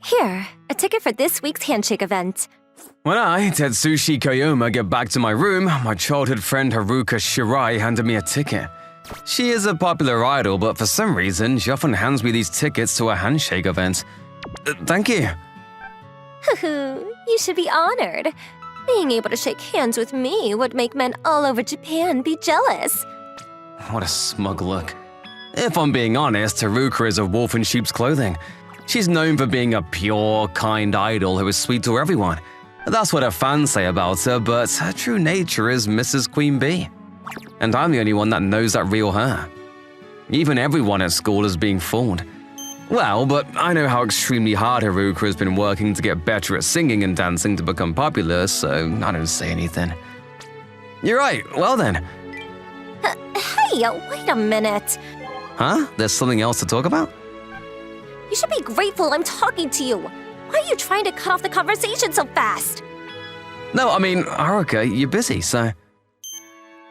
Here, a ticket for this week's handshake event. When I, Tetsushi Koyoma, get back to my room, my childhood friend Haruka Shirai handed me a ticket. She is a popular idol, but for some reason, she often hands me these tickets to a handshake event. Thank you. You should be honored. Being able to shake hands with me would make men all over Japan be jealous. What a smug look. If I'm being honest, Haruka is a wolf in sheep's clothing. She's known for being a pure, kind idol who is sweet to everyone. That's what her fans say about her, but her true nature is Mrs. Queen Bee. And I'm the only one that knows that real her. Even everyone at school is being fooled. Well, but I know how extremely hard Haruka has been working to get better at singing and dancing to become popular, so I don't say anything. You're right, well then. Hey, wait a minute. Huh? There's something else to talk about? You should be grateful I'm talking to you. Why are you trying to cut off the conversation so fast? No, I mean, Haruka, you're busy, so…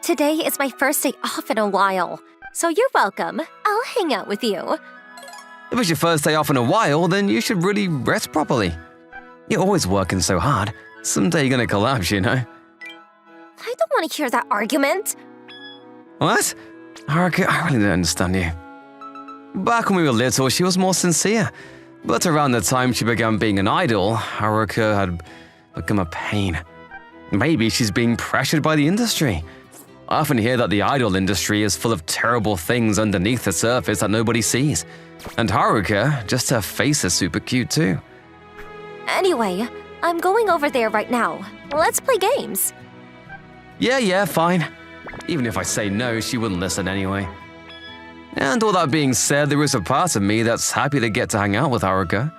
Today is my first day off in a while, so you're welcome. I'll hang out with you. If it's your first day off in a while, then you should really rest properly. You're always working so hard. Someday you're gonna collapse, you know? I don't want to hear that argument. What? Haruka, I really don't understand you. Back when we were little, she was more sincere. But around the time she began being an idol, Haruka had become a pain. Maybe she's being pressured by the industry. I often hear that the idol industry is full of terrible things underneath the surface that nobody sees. And Haruka, just her face is super cute too. Anyway, I'm going over there right now. Let's play games. Yeah, fine. Even if I say no, she wouldn't listen anyway. And all that being said, there is a part of me that's happy to get to hang out with Haruka.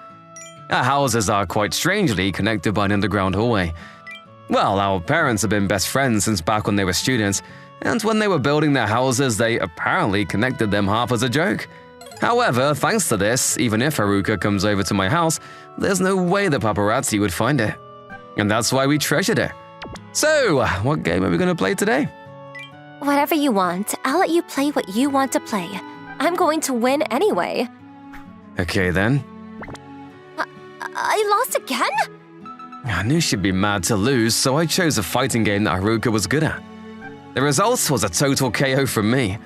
Our houses are quite strangely connected by an underground hallway. Well, our parents have been best friends since back when they were students, and when they were building their houses, they apparently connected them half as a joke. However, thanks to this, even if Haruka comes over to my house, there's no way the paparazzi would find it. And that's why we treasured it. So, what game are we gonna play today? Whatever you want, I'll let you play what you want to play. I'm going to win anyway. Okay then. I lost again? I knew she'd be mad to lose, so I chose a fighting game that Haruka was good at. The result was a total KO from me.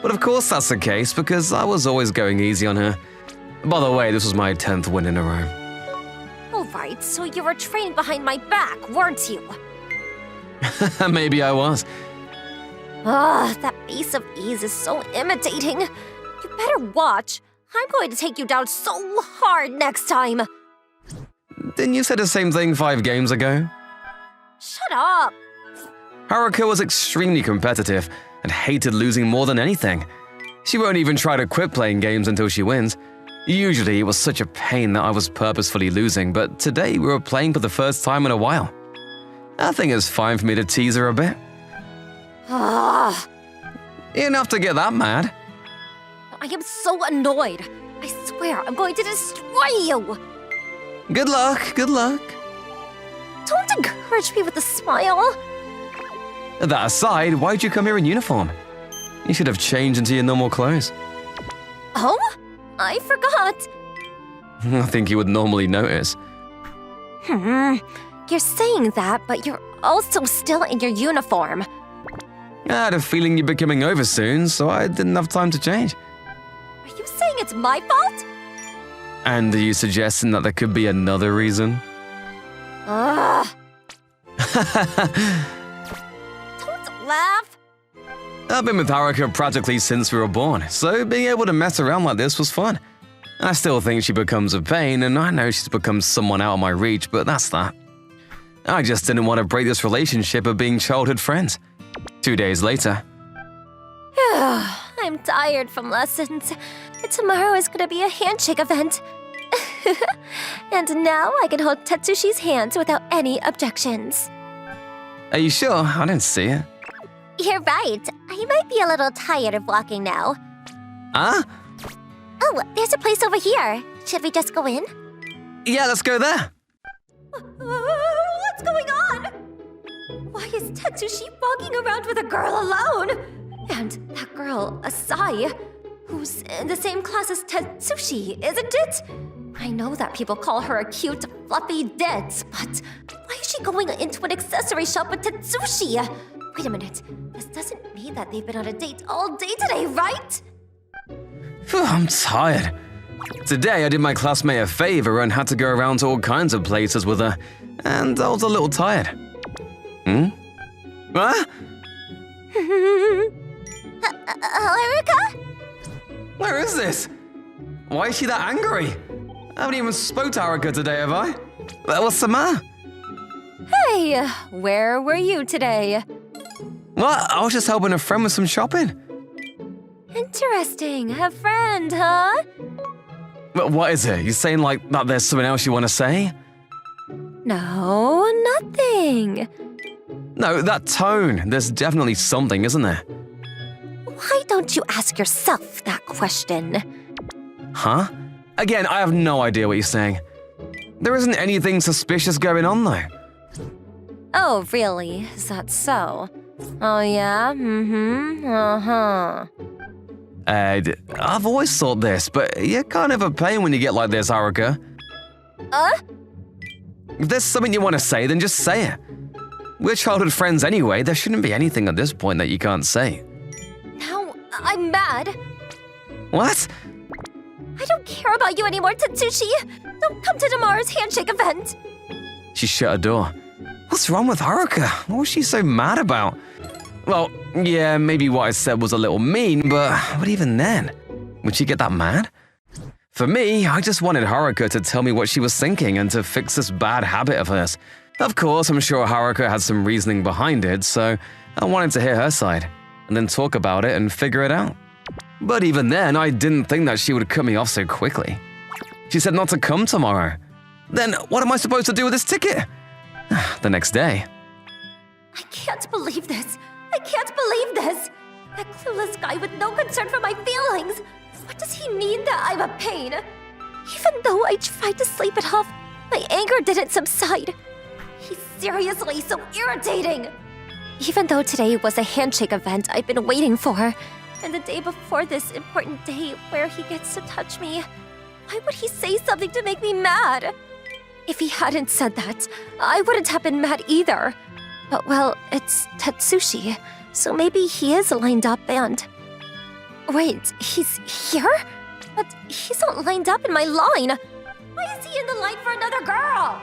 But of course that's the case because I was always going easy on her. By the way, this was my 10th win in a row. Alright, so you were training behind my back, weren't you? Maybe I was. Ugh, that base of ease is so imitating. You better watch. I'm going to take you down so hard next time. Didn't you say the same thing 5 games ago? Shut up. Haruka was extremely competitive and hated losing more than anything. She won't even try to quit playing games until she wins. Usually it was such a pain that I was purposefully losing, but today we were playing for the first time in a while. I think it's fine for me to tease her a bit. Ugh. Enough to get that mad. I am so annoyed. I swear I'm going to destroy you. Good luck, good luck. Don't encourage me with a smile. That aside, why'd you come here in uniform? You should have changed into your normal clothes. Oh? I forgot. I think you would normally notice. You're saying that, but you're also still in your uniform. I had a feeling you'd be coming over soon, so I didn't have time to change. Are you saying it's my fault? And are you suggesting that there could be another reason? Ugh. Don't laugh. I've been with Haruka practically since we were born, so being able to mess around like this was fun. I still think she becomes a pain, and I know she's become someone out of my reach, but that's that. I just didn't want to break this relationship of being childhood friends. 2 days later. I'm tired from lessons. Tomorrow is going to be a handshake event. And now I can hold Tetsushi's hands without any objections. Are you sure? I didn't see it. You're right. I might be a little tired of walking now. Huh? Oh, there's a place over here. Should we just go in? Yeah, let's go there. What's going on? Why is Tetsushi walking around with a girl alone? And that girl, Asai, who's in the same class as Tetsushi, isn't it? I know that people call her a cute, fluffy ditz, but why is she going into an accessory shop with Tatsushi? Wait a minute, this doesn't mean that they've been on a date all day today, right? Phew, I'm tired. Today I did my classmate a favor and had to go around to all kinds of places with her, and I was a little tired. What? Haruka? Where is this? Why is she that angry? I haven't even spoke to Haruka today, have I? What's the matter? Hey, where were you today? What? I was just helping a friend with some shopping. Interesting, a friend, huh? But what is it? You saying like that there's something else you want to say? No, nothing. No, that tone. There's definitely something, isn't there? Why don't you ask yourself that question? Huh? Again, I have no idea what you're saying. There isn't anything suspicious going on, though. Oh, really? Is that so? Oh, yeah? Uh-huh. I've always thought this, but you're kind of a pain when you get like this, Haruka. If there's something you want to say, then just say it. We're childhood friends anyway. There shouldn't be anything at this point that you can't say. Now, I'm mad. What? I don't care about you anymore, Tatsushi. Don't come to tomorrow's handshake event. She shut her door. What's wrong with Haruka? What was she so mad about? Well, yeah, maybe what I said was a little mean, but even then, would she get that mad? For me, I just wanted Haruka to tell me what she was thinking and to fix this bad habit of hers. Of course, I'm sure Haruka had some reasoning behind it, so I wanted to hear her side, and then talk about it and figure it out. But even then, I didn't think that she would cut me off so quickly. She said not to come tomorrow. Then what am I supposed to do with this ticket? The next day. I can't believe this. I can't believe this. That clueless guy with no concern for my feelings. What does he mean that I'm a pain? Even though I tried to sleep it off, my anger didn't subside. He's seriously so irritating. Even though today was a handshake event I've been waiting for, and the day before this important day where he gets to touch me, why would he say something to make me mad? If he hadn't said that, I wouldn't have been mad either. But well, it's Tatsushi, so maybe he is lined up and... Wait, he's here? But he's not lined up in my line. Why is he in the line for another girl?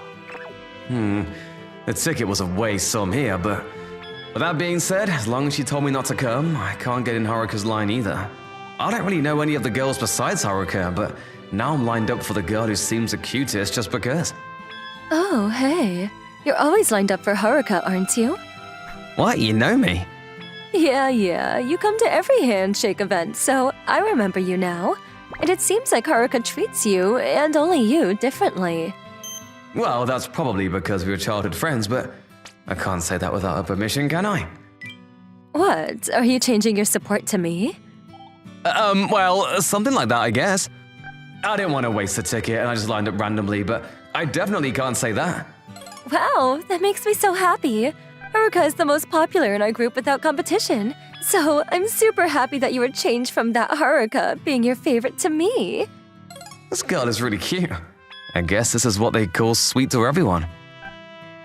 The ticket was a waste, so I'm here, but... With that being said, as long as she told me not to come, I can't get in Haruka's line either. I don't really know any of the girls besides Haruka, but now I'm lined up for the girl who seems the cutest just because. Oh, hey. You're always lined up for Haruka, aren't you? What, you know me? Yeah. You come to every handshake event, so I remember you now. And it seems like Haruka treats you, and only you, differently. Well, that's probably because we were childhood friends, but I can't say that without her permission, can I? What? Are you changing your support to me? Well, something like that, I guess. I didn't want to waste the ticket, and I just lined up randomly, but I definitely can't say that. Wow, that makes me so happy. Haruka is the most popular in our group without competition. So I'm super happy that you were changed from that Haruka being your favorite to me. This girl is really cute. I guess this is what they call sweet to everyone.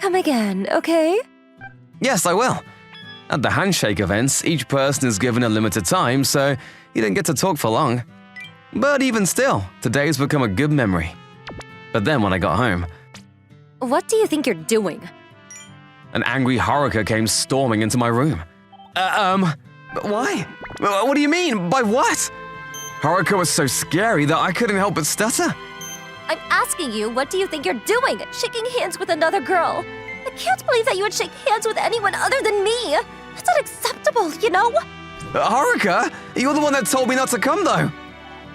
Come again, okay? Yes, I will. At the handshake events, each person is given a limited time, so you don't get to talk for long. But even still, today's become a good memory. But then when I got home... What do you think you're doing? An angry Haruka came storming into my room. But why? What do you mean? By what? Haruka was so scary that I couldn't help but stutter. I'm asking you, what do you think you're doing? Shaking hands with another girl? I can't believe that you would shake hands with anyone other than me. That's unacceptable, you know? Haruka, you're the one that told me not to come, though.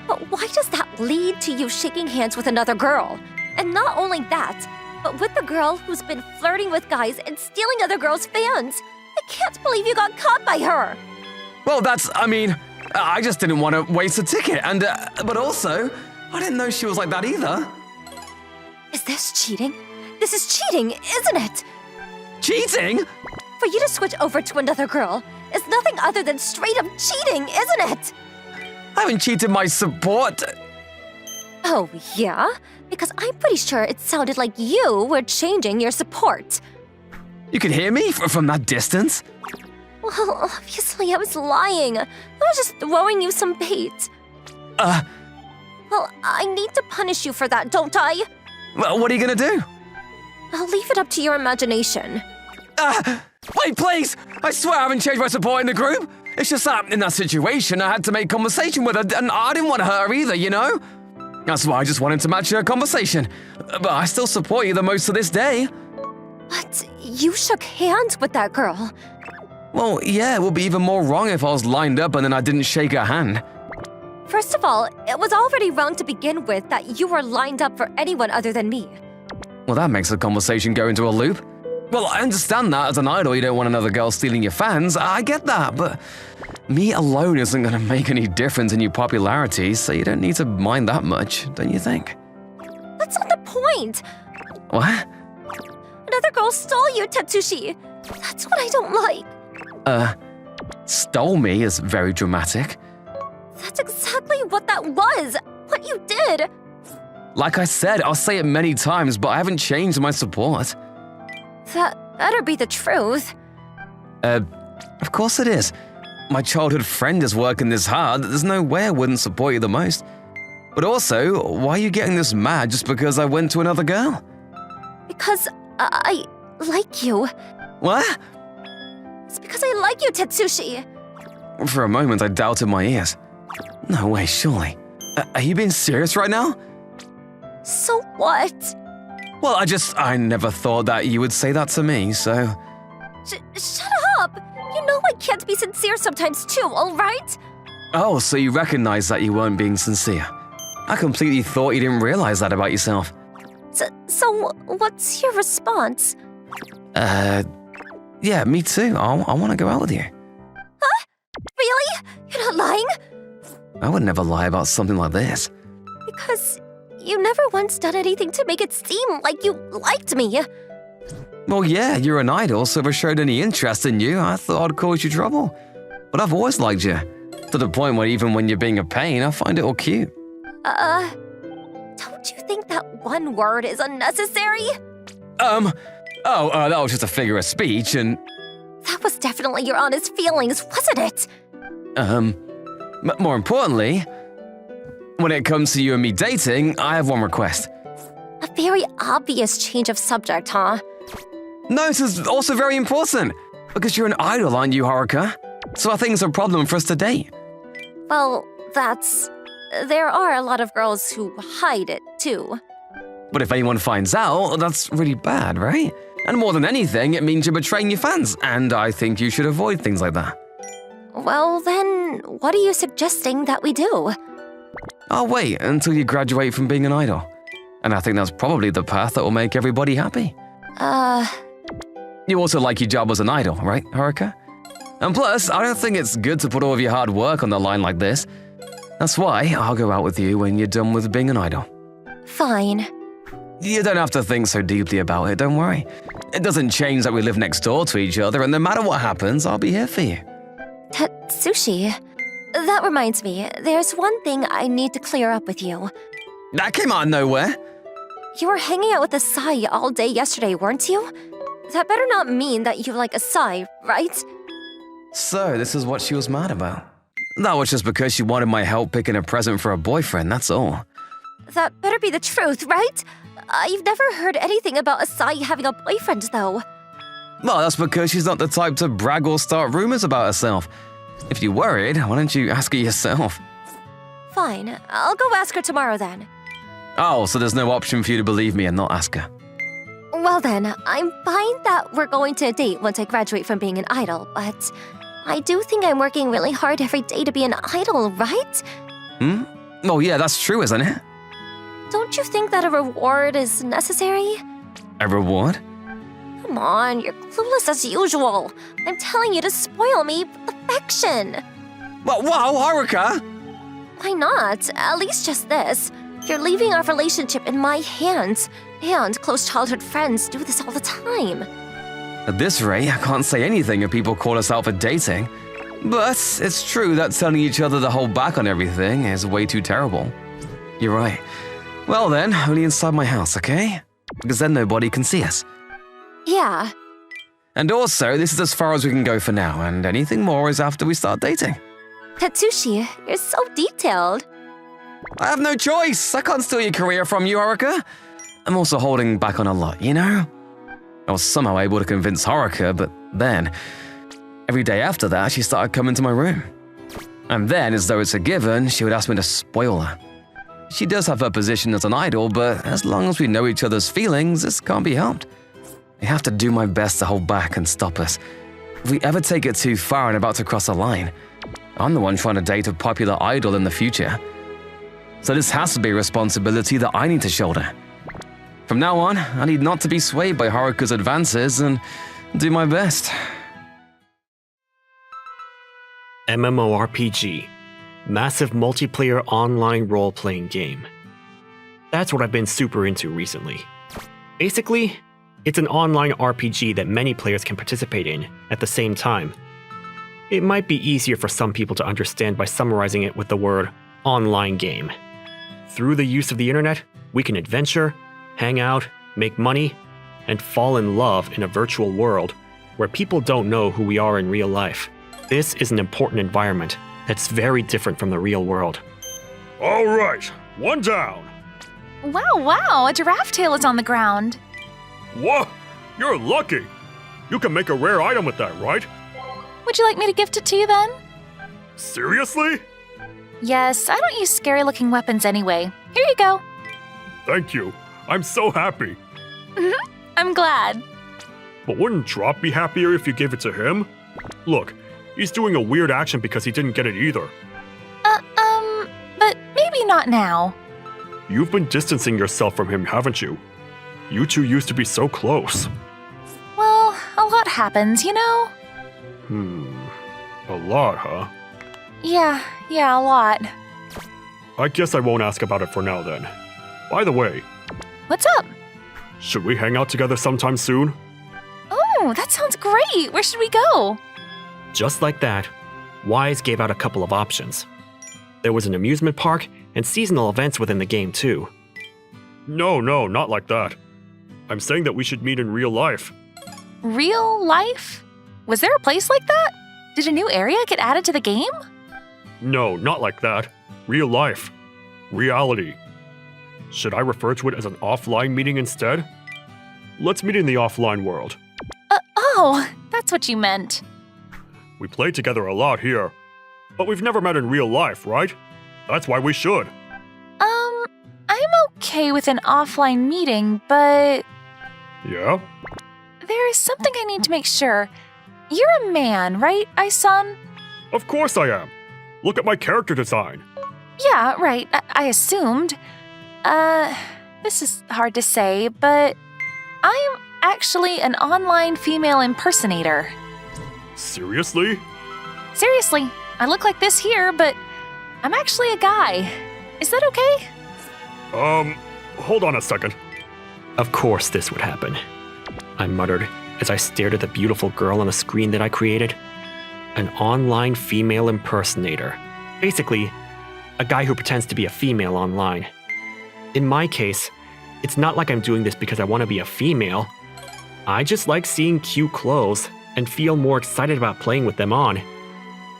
But why does that lead to you shaking hands with another girl? And not only that, but with the girl who's been flirting with guys and stealing other girls' fans. I can't believe you got caught by her. Well, I just didn't want to waste a ticket, and, but also, I didn't know she was like that either. Is this cheating? This is cheating, isn't it? Cheating? For you to switch over to another girl is nothing other than straight up cheating, isn't it? I haven't cheated my support. Oh, yeah? Because I'm pretty sure it sounded like you were changing your support. You could hear me from that distance? Well, obviously I was lying. I was just throwing you some bait. Well, I need to punish you for that, don't I? Well, what are you gonna do? I'll leave it up to your imagination. Wait, please! I swear I haven't changed my support in the group! It's just that, in that situation, I had to make conversation with her, and I didn't want to hurt her either, you know? That's why I just wanted to match her conversation. But I still support you the most to this day. But you shook hands with that girl. Well, yeah, it would be even more wrong if I was lined up and then I didn't shake her hand. First of all, it was already wrong to begin with that you were lined up for anyone other than me. Well, that makes the conversation go into a loop. Well, I understand that as an idol you don't want another girl stealing your fans, I get that, but me alone isn't gonna make any difference in your popularity, so you don't need to mind that much, don't you think? That's not the point! What? Another girl stole you, Tetsushi! That's what I don't like. Stole me is very dramatic. That's exactly what that was! What you did! Like I said, I'll say it many times, but I haven't changed my support. That better be the truth. Of course it is. My childhood friend is working this hard, there's no way I wouldn't support you the most. But also, why are you getting this mad just because I went to another girl? Because I like you. What? It's because I like you, Tetsushi. For a moment, I doubted my ears. No way, surely. Are you being serious right now? So what? Well, I never thought that you would say that to me, so... Shut up! You know I can't be sincere sometimes too, alright? Oh, so you recognize that you weren't being sincere. I completely thought you didn't realize that about yourself. So what's your response? Yeah, me too. I want to go out with you. Huh? Really? You're not lying? I would never lie about something like this. Because you never once done anything to make it seem like you liked me. Well, yeah, you're an idol, so if I showed any interest in you, I thought I'd cause you trouble. But I've always liked you, to the point where even when you're being a pain, I find it all cute. Don't you think that one word is unnecessary? That was just a figure of speech, and... That was definitely your honest feelings, wasn't it? More importantly, when it comes to you and me dating, I have one request. A very obvious change of subject, huh? No, this is also very important, because you're an idol, aren't you, Haruka? So I think it's a problem for us to date. Well, there are a lot of girls who hide it, too. But if anyone finds out, that's really bad, right? And more than anything, it means you're betraying your fans, and I think you should avoid things like that. Well, then, what are you suggesting that we do? I'll wait until you graduate from being an idol. And I think that's probably the path that will make everybody happy. You also like your job as an idol, right, Haruka? And plus, I don't think it's good to put all of your hard work on the line like this. That's why I'll go out with you when you're done with being an idol. Fine. You don't have to think so deeply about it, don't worry. It doesn't change that we live next door to each other, and no matter what happens, I'll be here for you. Tetsushi, that reminds me, there's one thing I need to clear up with you. That came out of nowhere. You were hanging out with Asai all day yesterday, weren't you? That better not mean that you like Asai, right? So, this is what she was mad about. That was just because she wanted my help picking a present for her boyfriend, that's all. That better be the truth, right? I've never heard anything about Asai having a boyfriend, though. Well, that's because she's not the type to brag or start rumors about herself. If you're worried, why don't you ask her yourself? Fine, I'll go ask her tomorrow then. Oh, so there's no option for you to believe me and not ask her. Well then, I'm fine that we're going to a date once I graduate from being an idol, but I do think I'm working really hard every day to be an idol, right? Oh yeah, that's true, isn't it? Don't you think that a reward is necessary? A reward? Come on, you're clueless as usual. I'm telling you to spoil me with affection. Well, wow, Haruka! Why not? At least just this. You're leaving our relationship in my hands, and close childhood friends do this all the time. At this rate, I can't say anything if people call us out for dating. But it's true that telling each other to hold back on everything is way too terrible. You're right. Well then, only inside my house, okay? Because then nobody can see us. Yeah. And also, this is as far as we can go for now, and anything more is after we start dating. Tatsushi, you're so detailed. I have no choice. I can't steal your career from you, Haruka. I'm also holding back on a lot, you know? I was somehow able to convince Haruka, but then, every day after that, she started coming to my room. And then, as though it's a given, she would ask me to spoil her. She does have her position as an idol, but as long as we know each other's feelings, this can't be helped. I have to do my best to hold back and stop us. If we ever take it too far and about to cross a line, I'm the one trying to date a popular idol in the future. So this has to be a responsibility that I need to shoulder. From now on, I need not to be swayed by Haruka's advances and do my best. MMORPG. Massive multiplayer online role-playing game. That's what I've been super into recently. Basically, it's an online RPG that many players can participate in at the same time. It might be easier for some people to understand by summarizing it with the word online game. Through the use of the internet, we can adventure, hang out, make money, and fall in love in a virtual world where people don't know who we are in real life. This is an important environment that's very different from the real world. All right, one down. Wow, a giraffe tail is on the ground. Whoa, you're lucky. You can make a rare item with that, right? Would you like me to gift it to you then? Seriously? Yes, I don't use scary-looking weapons anyway. Here you go. Thank you. I'm so happy. I'm glad. But wouldn't Drop be happier if you gave it to him? Look, he's doing a weird action because he didn't get it either. But maybe not now. You've been distancing yourself from him, haven't you? You two used to be so close. Well, a lot happens, you know? A lot, huh? Yeah, a lot. I guess I won't ask about it for now then. By the way, What's up? should we hang out together sometime soon? Oh, that sounds great. Where should we go? Just like that, Wise gave out a couple of options. There was an amusement park and seasonal events within the game too. No, not like that. I'm saying that we should meet in real life. Real life? Was there a place like that? Did a new area get added to the game? No, not like that. Real life. Reality. Should I refer to it as an offline meeting instead? Let's meet in the offline world. Oh, that's what you meant. We play together a lot here, but we've never met in real life, right? That's why we should. I'm okay with an offline meeting, but Yeah? there is something I need to make sure. You're a man, right, Ai-san? Of course I am. Look at my character design. Yeah, right, I assumed. This is hard to say, but I'm actually an online female impersonator. Seriously? Seriously, I look like this here, but I'm actually a guy. Is that okay? Hold on a second. Of course this would happen, I muttered as I stared at the beautiful girl on the screen that I created. An online female impersonator. Basically, a guy who pretends to be a female online. In my case, it's not like I'm doing this because I want to be a female. I just like seeing cute clothes and feel more excited about playing with them on.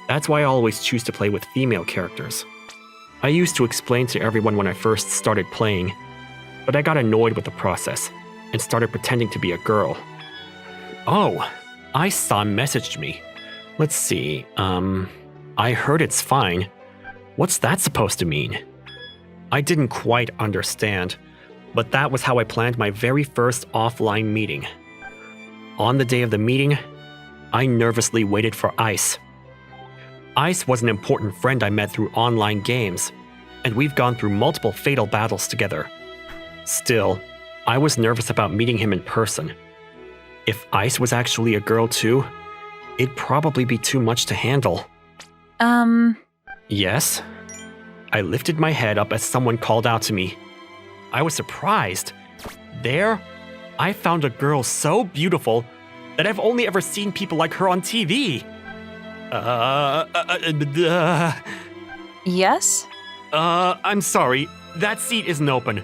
That's why I always choose to play with female characters. I used to explain to everyone when I first started playing, but I got annoyed with the process and started pretending to be a girl. Oh, Ai-san messaged me. Let's see, I heard it's fine. What's that supposed to mean? I didn't quite understand, but that was how I planned my very first offline meeting. On the day of the meeting, I nervously waited for Ice. Ice was an important friend I met through online games, and we've gone through multiple fatal battles together. Still, I was nervous about meeting him in person. If Ice was actually a girl too, it'd probably be too much to handle. Yes? I lifted my head up as someone called out to me. I was surprised. There, I found a girl so beautiful that I've only ever seen people like her on TV. Yes? I'm sorry. That seat isn't open.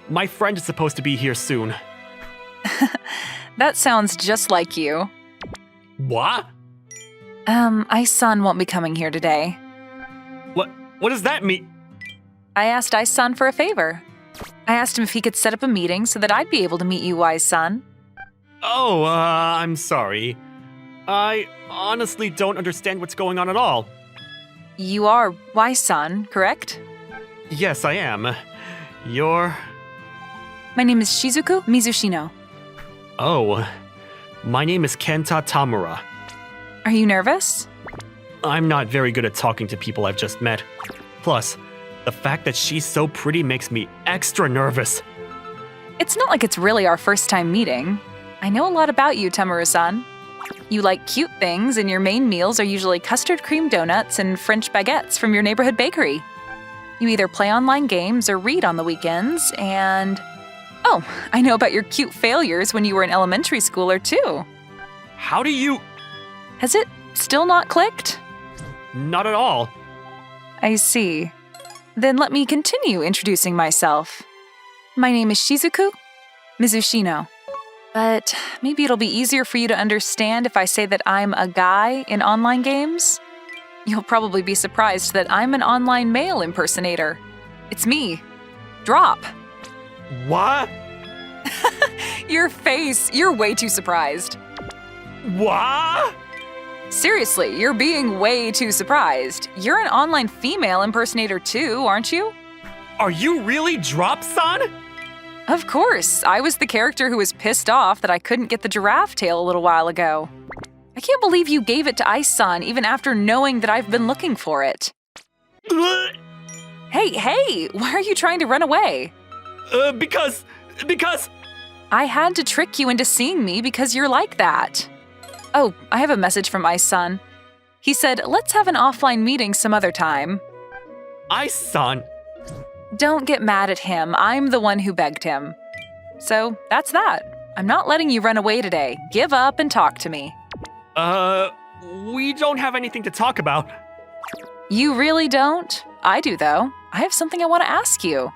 My friend is supposed to be here soon. That sounds just like you. What? Ice-san won't be coming here today. What does that mean? I asked Ice-san for a favor. I asked him if he could set up a meeting so that I'd be able to meet you, Wise-san. Oh, I'm sorry. I honestly don't understand what's going on at all. You are Wise-san, correct? Yes, I am. You're... My name is Shizuku Mizushino. Oh, my name is Kenta Tamura. Are you nervous? I'm not very good at talking to people I've just met. Plus, the fact that she's so pretty makes me extra nervous. It's not like it's really our first time meeting. I know a lot about you, Tamura-san. You like cute things, and your main meals are usually custard cream donuts and French baguettes from your neighborhood bakery. You either play online games or read on the weekends, and... Oh, I know about your cute failures when you were in elementary schooler, too. How do you... Has it still not clicked? Not at all. I see. Then let me continue introducing myself. My name is Shizuku Mizushino. But maybe it'll be easier for you to understand if I say that I'm a guy in online games. You'll probably be surprised that I'm an online male impersonator. It's me, Drop. What? Your face, you're way too surprised. What? Seriously, you're being way too surprised. You're an online female impersonator too, aren't you? Are you really Drop-san? Of course, I was the character who was pissed off that I couldn't get the giraffe tail a little while ago. I can't believe you gave it to Ice-san even after knowing that I've been looking for it. Hey, why are you trying to run away? Because... I had to trick you into seeing me because you're like that. Oh, I have a message from Ice-san. He said, let's have an offline meeting some other time. Ice-san. Don't get mad at him. I'm the one who begged him. So, that's that. I'm not letting you run away today. Give up and talk to me. We don't have anything to talk about. You really don't? I do, though. I have something I want to ask you.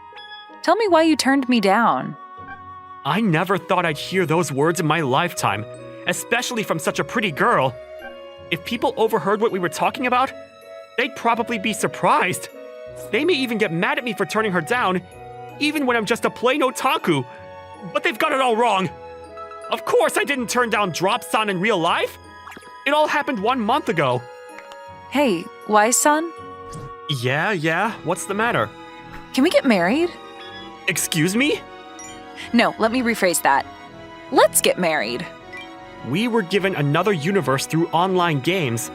Tell me why you turned me down. I never thought I'd hear those words in my lifetime, especially from such a pretty girl. If people overheard what we were talking about, they'd probably be surprised. They may even get mad at me for turning her down, even when I'm just a plain otaku. But they've got it all wrong. Of course I didn't turn down Drop-san in real life. It all happened 1 month ago. Hey, Wise-san? Yeah, what's the matter? Can we get married? Excuse me? No, let me rephrase that. Let's get married. We were given another universe through online games.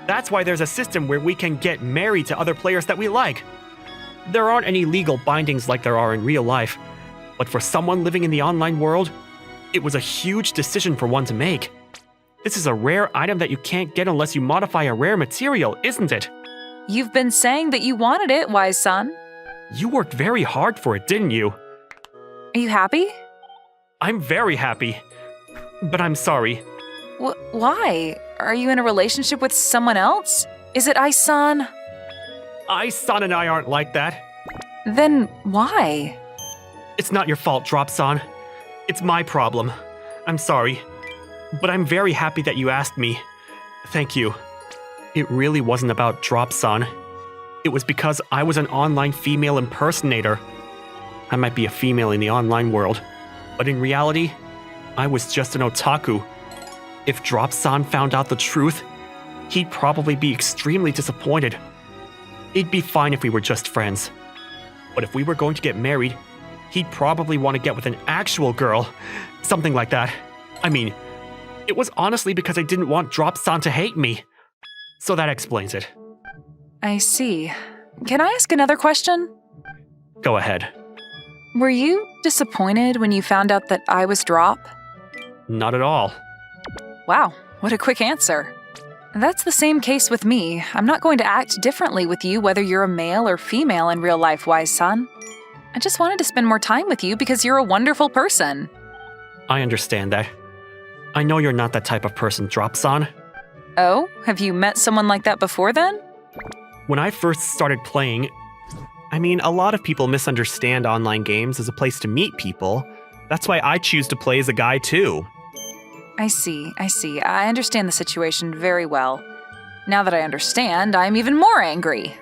That's why there's a system where we can get married to other players that we like. There aren't any legal bindings like there are in real life, but for someone living in the online world, it was a huge decision for one to make. This is a rare item that you can't get unless you modify a rare material, isn't it? You've been saying that you wanted it, Wise-san. You worked very hard for it, didn't you? Are you happy? I'm very happy. But I'm sorry. Why? Are you in a relationship with someone else? Is it Ice-san? Ice-san and I aren't like that. Then why? It's not your fault, Drop-san. It's my problem. I'm sorry. But I'm very happy that you asked me. Thank you. It really wasn't about Drop-san. It was because I was an online female impersonator. I might be a female in the online world, but in reality, I was just an otaku. If Drop-san found out the truth, he'd probably be extremely disappointed. It'd be fine if we were just friends. But if we were going to get married, he'd probably want to get with an actual girl. Something like that. I mean, it was honestly because I didn't want Drop-san to hate me. So that explains it. I see. Can I ask another question? Go ahead. Were you disappointed when you found out that I was Drop? Not at all. Wow, what a quick answer. That's the same case with me. I'm not going to act differently with you whether you're a male or female in real life, Wise-san. I just wanted to spend more time with you because you're a wonderful person. I understand that. I know you're not that type of person, Drop-san. Oh, have you met someone like that before then? When I first started playing, I mean, a lot of people misunderstand online games as a place to meet people. That's why I choose to play as a guy too. I see. I understand the situation very well. Now that I understand, I'm even more angry.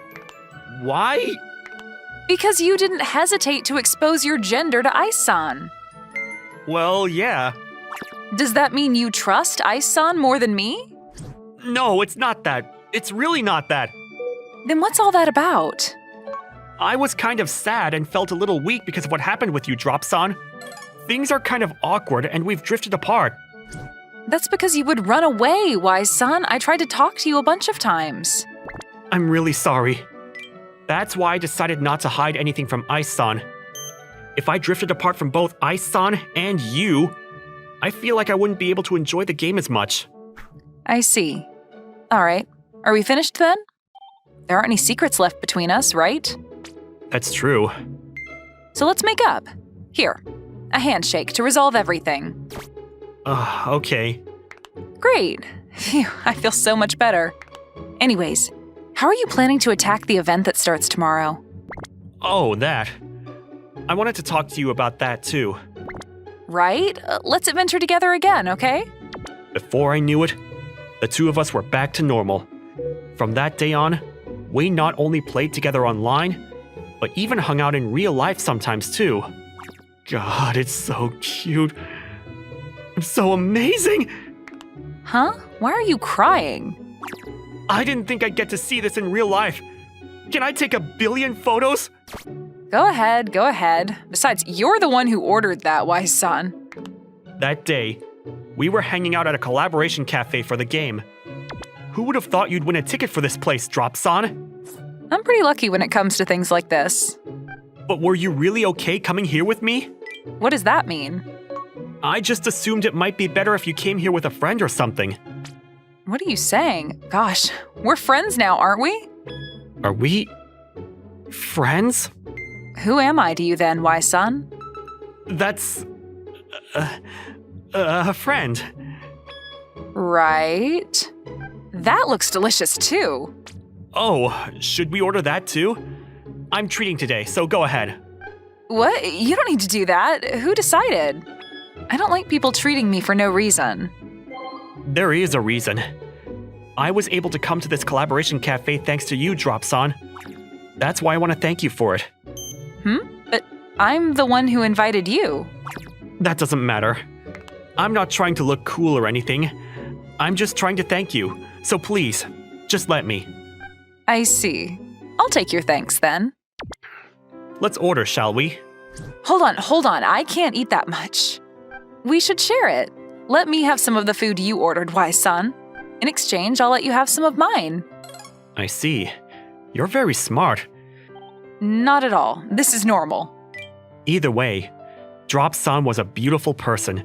Why? Because you didn't hesitate to expose your gender to Ice-san. Well, yeah. Does that mean you trust Ice-san more than me? No, it's not that. It's really not that. Then what's all that about? I was kind of sad and felt a little weak because of what happened with you, Drop-san. Things are kind of awkward and we've drifted apart. That's because you would run away, Wise-san. I tried to talk to you a bunch of times. I'm really sorry. That's why I decided not to hide anything from Ice-san. If I drifted apart from both Ice-san and you, I feel like I wouldn't be able to enjoy the game as much. I see. All right. Are we finished then? There aren't any secrets left between us, right? That's true. So let's make up. Here, a handshake to resolve everything. Okay. Great. Phew, I feel so much better. Anyways, how are you planning to attack the event that starts tomorrow? Oh, that. I wanted to talk to you about that too. Right? Let's adventure together again, okay? Before I knew it, the two of us were back to normal. From that day on, we not only played together online, but even hung out in real life sometimes too. God, it's so cute. I'm so amazing! Huh? Why are you crying? I didn't think I'd get to see this in real life. Can I take 1 billion photos? Go ahead. Besides, you're the one who ordered that, Wise-san. That day, we were hanging out at a collaboration cafe for the game. Who would have thought you'd win a ticket for this place, Drop-san? I'm pretty lucky when it comes to things like this. But were you really okay coming here with me? What does that mean? I just assumed it might be better if you came here with a friend or something. What are you saying? Gosh, we're friends now, aren't we? Are we... friends? Who am I to you then, Wise-san? That's... a friend. Right. That looks delicious too. Oh, should we order that too? I'm treating today, so go ahead. What? You don't need to do that. Who decided? I don't like people treating me for no reason. There is a reason. I was able to come to this collaboration cafe thanks to you, Drop-san. That's why I want to thank you for it. But I'm the one who invited you. That doesn't matter. I'm not trying to look cool or anything. I'm just trying to thank you. So please, just let me. I see. I'll take your thanks then. Let's order, shall we? Hold on. I can't eat that much. We should share it. Let me have some of the food you ordered, Wise-san. In exchange, I'll let you have some of mine. I see. You're very smart. Not at all. This is normal. Either way, Drop-san was a beautiful person.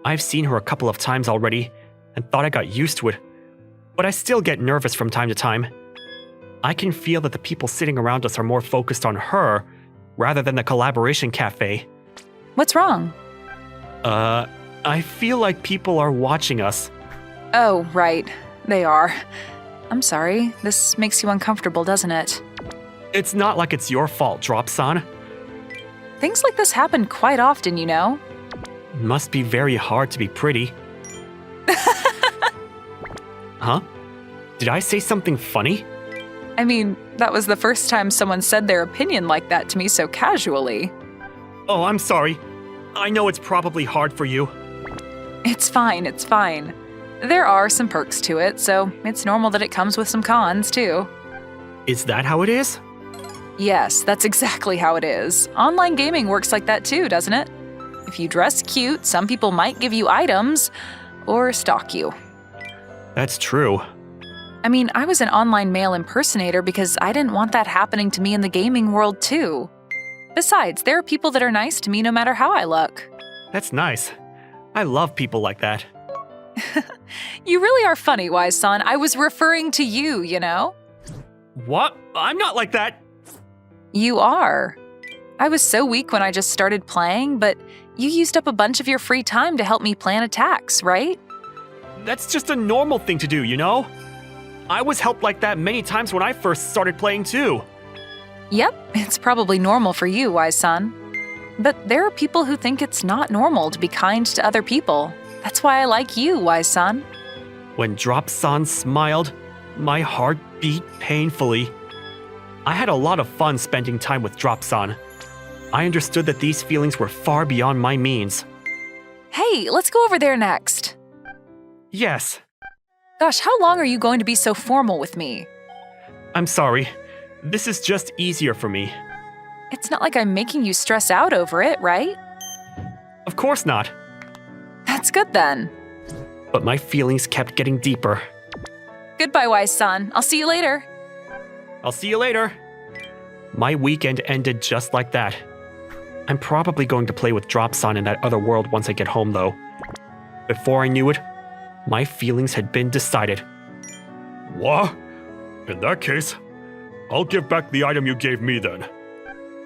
I've seen her a couple of times already and thought I got used to it, but I still get nervous from time to time. I can feel that the people sitting around us are more focused on her rather than the collaboration cafe. What's wrong? I feel like people are watching us. Oh, right. They are. I'm sorry. This makes you uncomfortable, doesn't it? It's not like it's your fault, Drop-san. Things like this happen quite often, you know? Must be very hard to be pretty. Huh? Did I say something funny? I mean, that was the first time someone said their opinion like that to me so casually. Oh, I'm sorry. I know it's probably hard for you. It's fine. There are some perks to it, so it's normal that it comes with some cons, too. Is that how it is? Yes, that's exactly how it is. Online gaming works like that too, doesn't it? If you dress cute, some people might give you items or stalk you. That's true. I mean, I was an online male impersonator because I didn't want that happening to me in the gaming world too. Besides, there are people that are nice to me no matter how I look. That's nice. I love people like that. You really are funny, Wise-san. I was referring to you, you know? What? I'm not like that. You are. I was so weak when I just started playing, but you used up a bunch of your free time to help me plan attacks, right? That's just a normal thing to do, you know? I was helped like that many times when I first started playing too. Yep, it's probably normal for you, wise son. But there are people who think it's not normal to be kind to other people. That's why I like you, wise son. When Drop-san smiled, my heart beat painfully. I had a lot of fun spending time with Drop-san. I understood that these feelings were far beyond my means. Hey, let's go over there next. Yes, Gosh, how long are you going to be so formal with me? I'm sorry. This is just easier for me. It's not like I'm making you stress out over it, right? Of course not. That's good then. But my feelings kept getting deeper. Goodbye, wise son. I'll see you later. I'll see you later. My weekend ended just like that. I'm probably going to play with Drop-san in that other world once I get home, though. Before I knew it, my feelings had been decided. What? In that case, I'll give back the item you gave me then.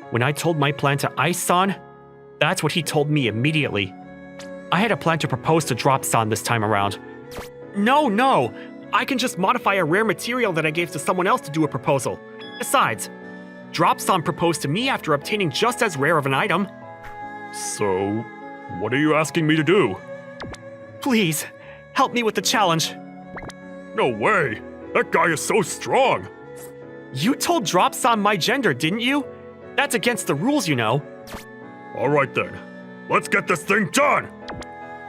When I told my plan to Ice-san, that's what he told me immediately. I had a plan to propose to Drop-san this time around. No, I can just modify a rare material that I gave to someone else to do a proposal. Besides, Drop-san proposed to me after obtaining just as rare of an item. So, what are you asking me to do? Please, help me with the challenge. No way! That guy is so strong! You told Drop-san my gender, didn't you? That's against the rules, you know. Alright then, let's get this thing done!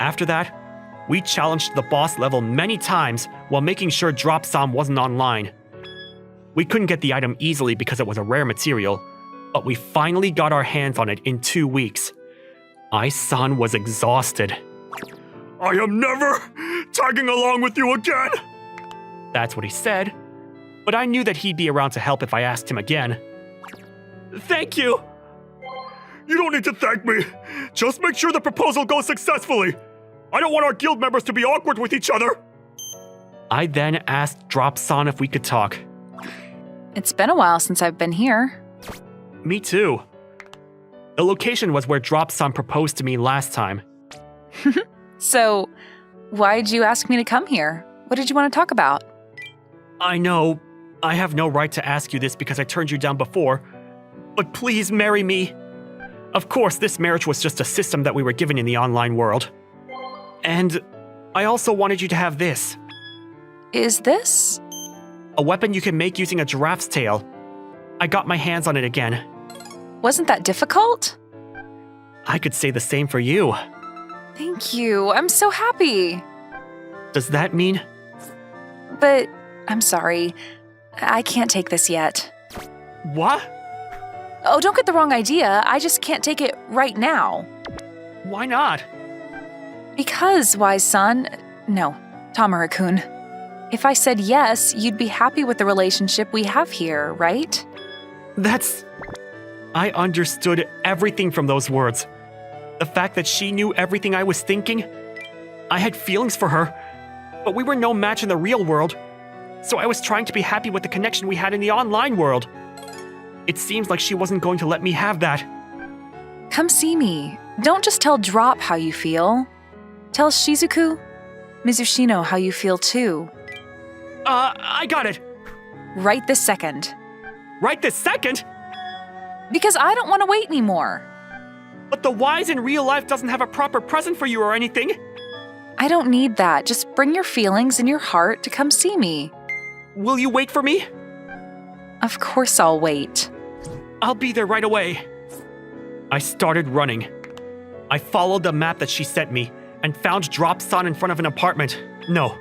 After that, we challenged the boss level many times while making sure Drop-san wasn't online. We couldn't get the item easily because it was a rare material, but we finally got our hands on it in 2 weeks. Ice-san was exhausted. I am never tagging along with you again! That's what he said, but I knew that he'd be around to help if I asked him again. Thank you! You don't need to thank me. Just make sure the proposal goes successfully. I don't want our guild members to be awkward with each other. I then asked Drop-san if we could talk. It's been a while since I've been here. Me too. The location was where Drop-san proposed to me last time. So, why'd you ask me to come here? What did you want to talk about? I know, I have no right to ask you this because I turned you down before, but please marry me. Of course, this marriage was just a system that we were given in the online world. And I also wanted you to have this. Is this? A weapon you can make using a giraffe's tail. I got my hands on it again. Wasn't that difficult? I could say the same for you. Thank you. I'm so happy. Does that mean? But I'm sorry. I can't take this yet. What? Oh, don't get the wrong idea. I just can't take it right now. Why not? Because, wise son, no, Tamara-kun. If I said yes, you'd be happy with the relationship we have here, right? I understood everything from those words. The fact that she knew everything I was thinking. I had feelings for her, but we were no match in the real world. So I was trying to be happy with the connection we had in the online world. It seems like she wasn't going to let me have that. Come see me. Don't just tell Drop how you feel. Tell Shizuku, Mizushino how you feel too. I got it. Right this second. Right this second? Because I don't want to wait anymore. But the wise in real life doesn't have a proper present for you or anything. I don't need that. Just bring your feelings and your heart to come see me. Will you wait for me? Of course I'll wait. I'll be there right away. I started running. I followed the map that she sent me and found Drop-san in front of an apartment. No,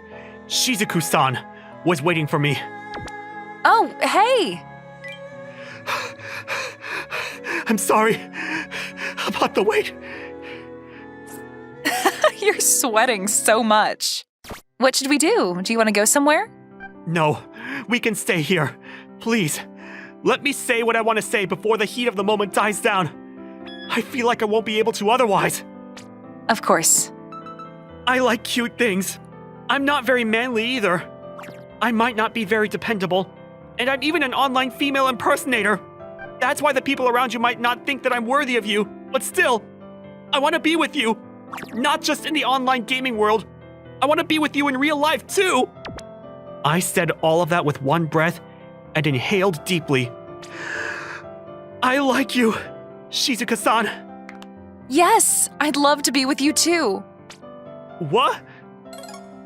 Shizuku-san was waiting for me. Oh, hey! I'm sorry about the wait. You're sweating so much. What should we do? Do you want to go somewhere? No, we can stay here. Please, let me say what I want to say before the heat of the moment dies down. I feel like I won't be able to otherwise. Of course. I like cute things. I'm not very manly either. I might not be very dependable. And I'm even an online female impersonator. That's why the people around you might not think that I'm worthy of you. But still, I want to be with you. Not just in the online gaming world. I want to be with you in real life too. I said all of that with one breath and inhaled deeply. I like you, Shizuka-san. Yes, I'd love to be with you too. What?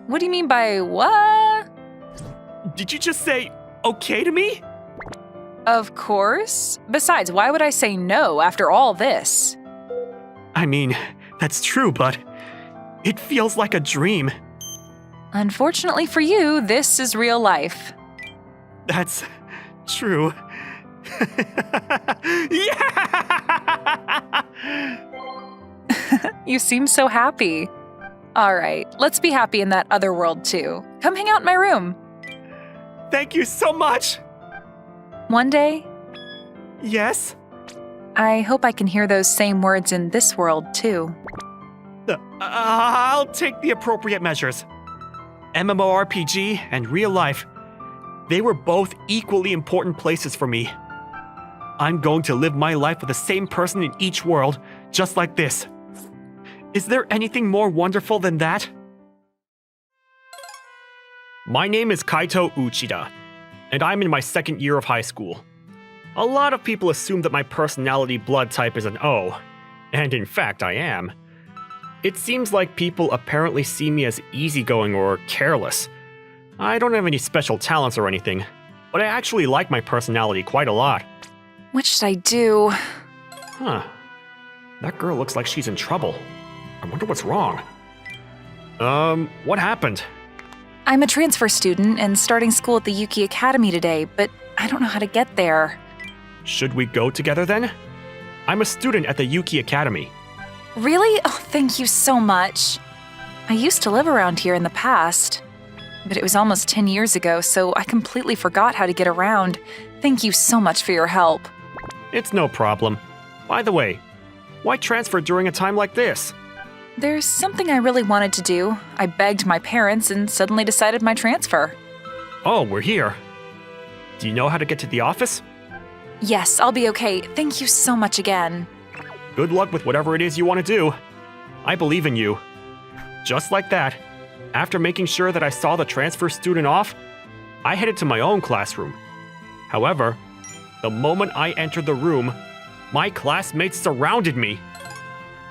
What do you mean by what? Did you just say okay to me? Of course. Besides, why would I say no after all this? I mean, that's true, but it feels like a dream. Unfortunately for you, this is real life. That's true. Yeah! You seem so happy. All right, let's be happy in that other world too. Come hang out in my room. Thank you so much. One day, Yes? I hope I can hear those same words in this world too. I'll take the appropriate measures. MMORPG and real life, they were both equally important places for me. I'm going to live my life with the same person in each world, just like this. Is there anything more wonderful than that? My name is Kaito Uchida, and I'm in my second year of high school. A lot of people assume that my personality blood type is an O, and in fact I am. It seems like people apparently see me as easygoing or careless. I don't have any special talents or anything, but I actually like my personality quite a lot. What should I do? Huh. That girl looks like she's in trouble. I wonder what's wrong. What happened? I'm a transfer student and starting school at the Yuki Academy today, but I don't know how to get there. Should we go together then? I'm a student at the Yuki Academy. Really? Oh, thank you so much. I used to live around here in the past, but it was almost 10 years ago, so I completely forgot how to get around. Thank you so much for your help. It's no problem. By the way, why transfer during a time like this? There's something I really wanted to do. I begged my parents and suddenly decided my transfer. Oh, we're here. Do you know how to get to the office? Yes, I'll be okay. Thank you so much again. Good luck with whatever it is you want to do. I believe in you. Just like that, after making sure that I saw the transfer student off, I headed to my own classroom. However, the moment I entered the room, my classmates surrounded me.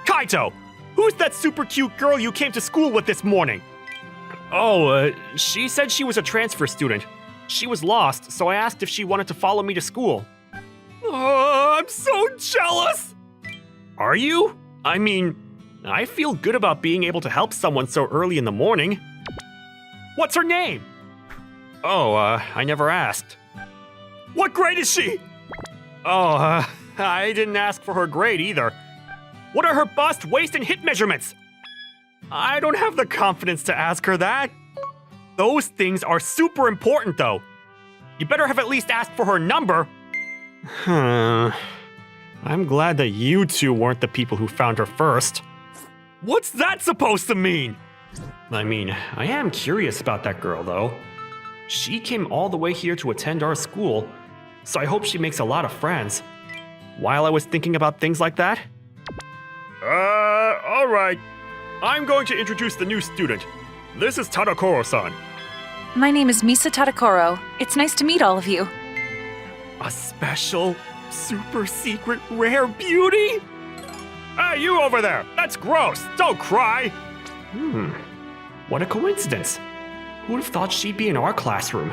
Kaito! Who's that super cute girl you came to school with this morning? Oh, she said she was a transfer student. She was lost, so I asked if she wanted to follow me to school. Oh, I'm so jealous! Are you? I mean, I feel good about being able to help someone so early in the morning. What's her name? Oh, I never asked. What grade is she? Oh, I didn't ask for her grade either. What are her bust, waist, and hip measurements? I don't have the confidence to ask her that. Those things are super important, though. You better have at least asked for her number. I'm glad that you two weren't the people who found her first. What's that supposed to mean? I mean, I am curious about that girl, though. She came all the way here to attend our school, so I hope she makes a lot of friends. While I was thinking about things like that... alright. I'm going to introduce the new student. This is Tadakoro-san. My name is Misa Tadakoro. It's nice to meet all of you. A special, super secret, rare beauty? Hey, you over there! That's gross! Don't cry! What a coincidence. Who would have thought she'd be in our classroom?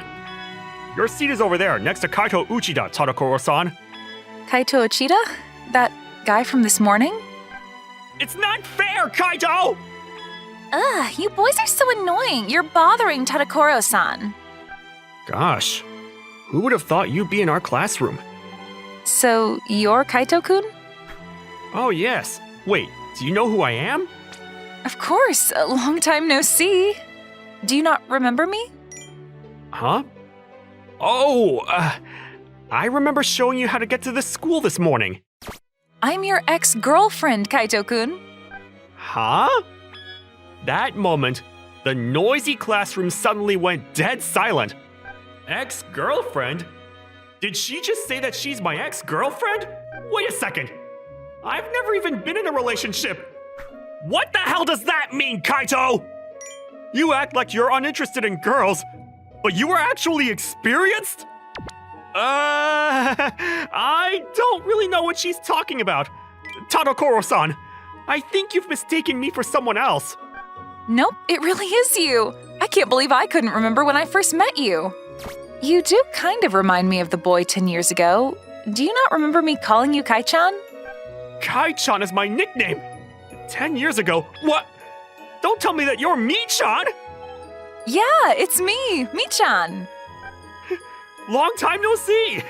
Your seat is over there, next to Kaito Uchida, Tadakoro-san. Kaito Uchida? That guy from this morning? It's not fair, Kaito! Ugh, you boys are so annoying. You're bothering Tadakoro-san. Gosh, who would have thought you'd be in our classroom? So, you're Kaito-kun? Oh, yes. Wait, do you know who I am? Of course, a long time no see. Do you not remember me? Huh? Oh, I remember showing you how to get to this school this morning. I'm your ex-girlfriend, Kaito-kun. Huh? That moment, the noisy classroom suddenly went dead silent. Ex-girlfriend? Did she just say that she's my ex-girlfriend? Wait a second. I've never even been in a relationship. What the hell does that mean, Kaito? You act like you're uninterested in girls, but you were actually experienced? I don't really know what she's talking about. Tadokoro-san, I think you've mistaken me for someone else. Nope, it really is you. I can't believe I couldn't remember when I first met you. You do kind of remind me of the boy 10 years ago. Do you not remember me calling you Kai-chan? Kai-chan is my nickname. 10 years ago? What? Don't tell me that you're Mi-chan! Yeah, it's me, Mi-chan. Long time no see!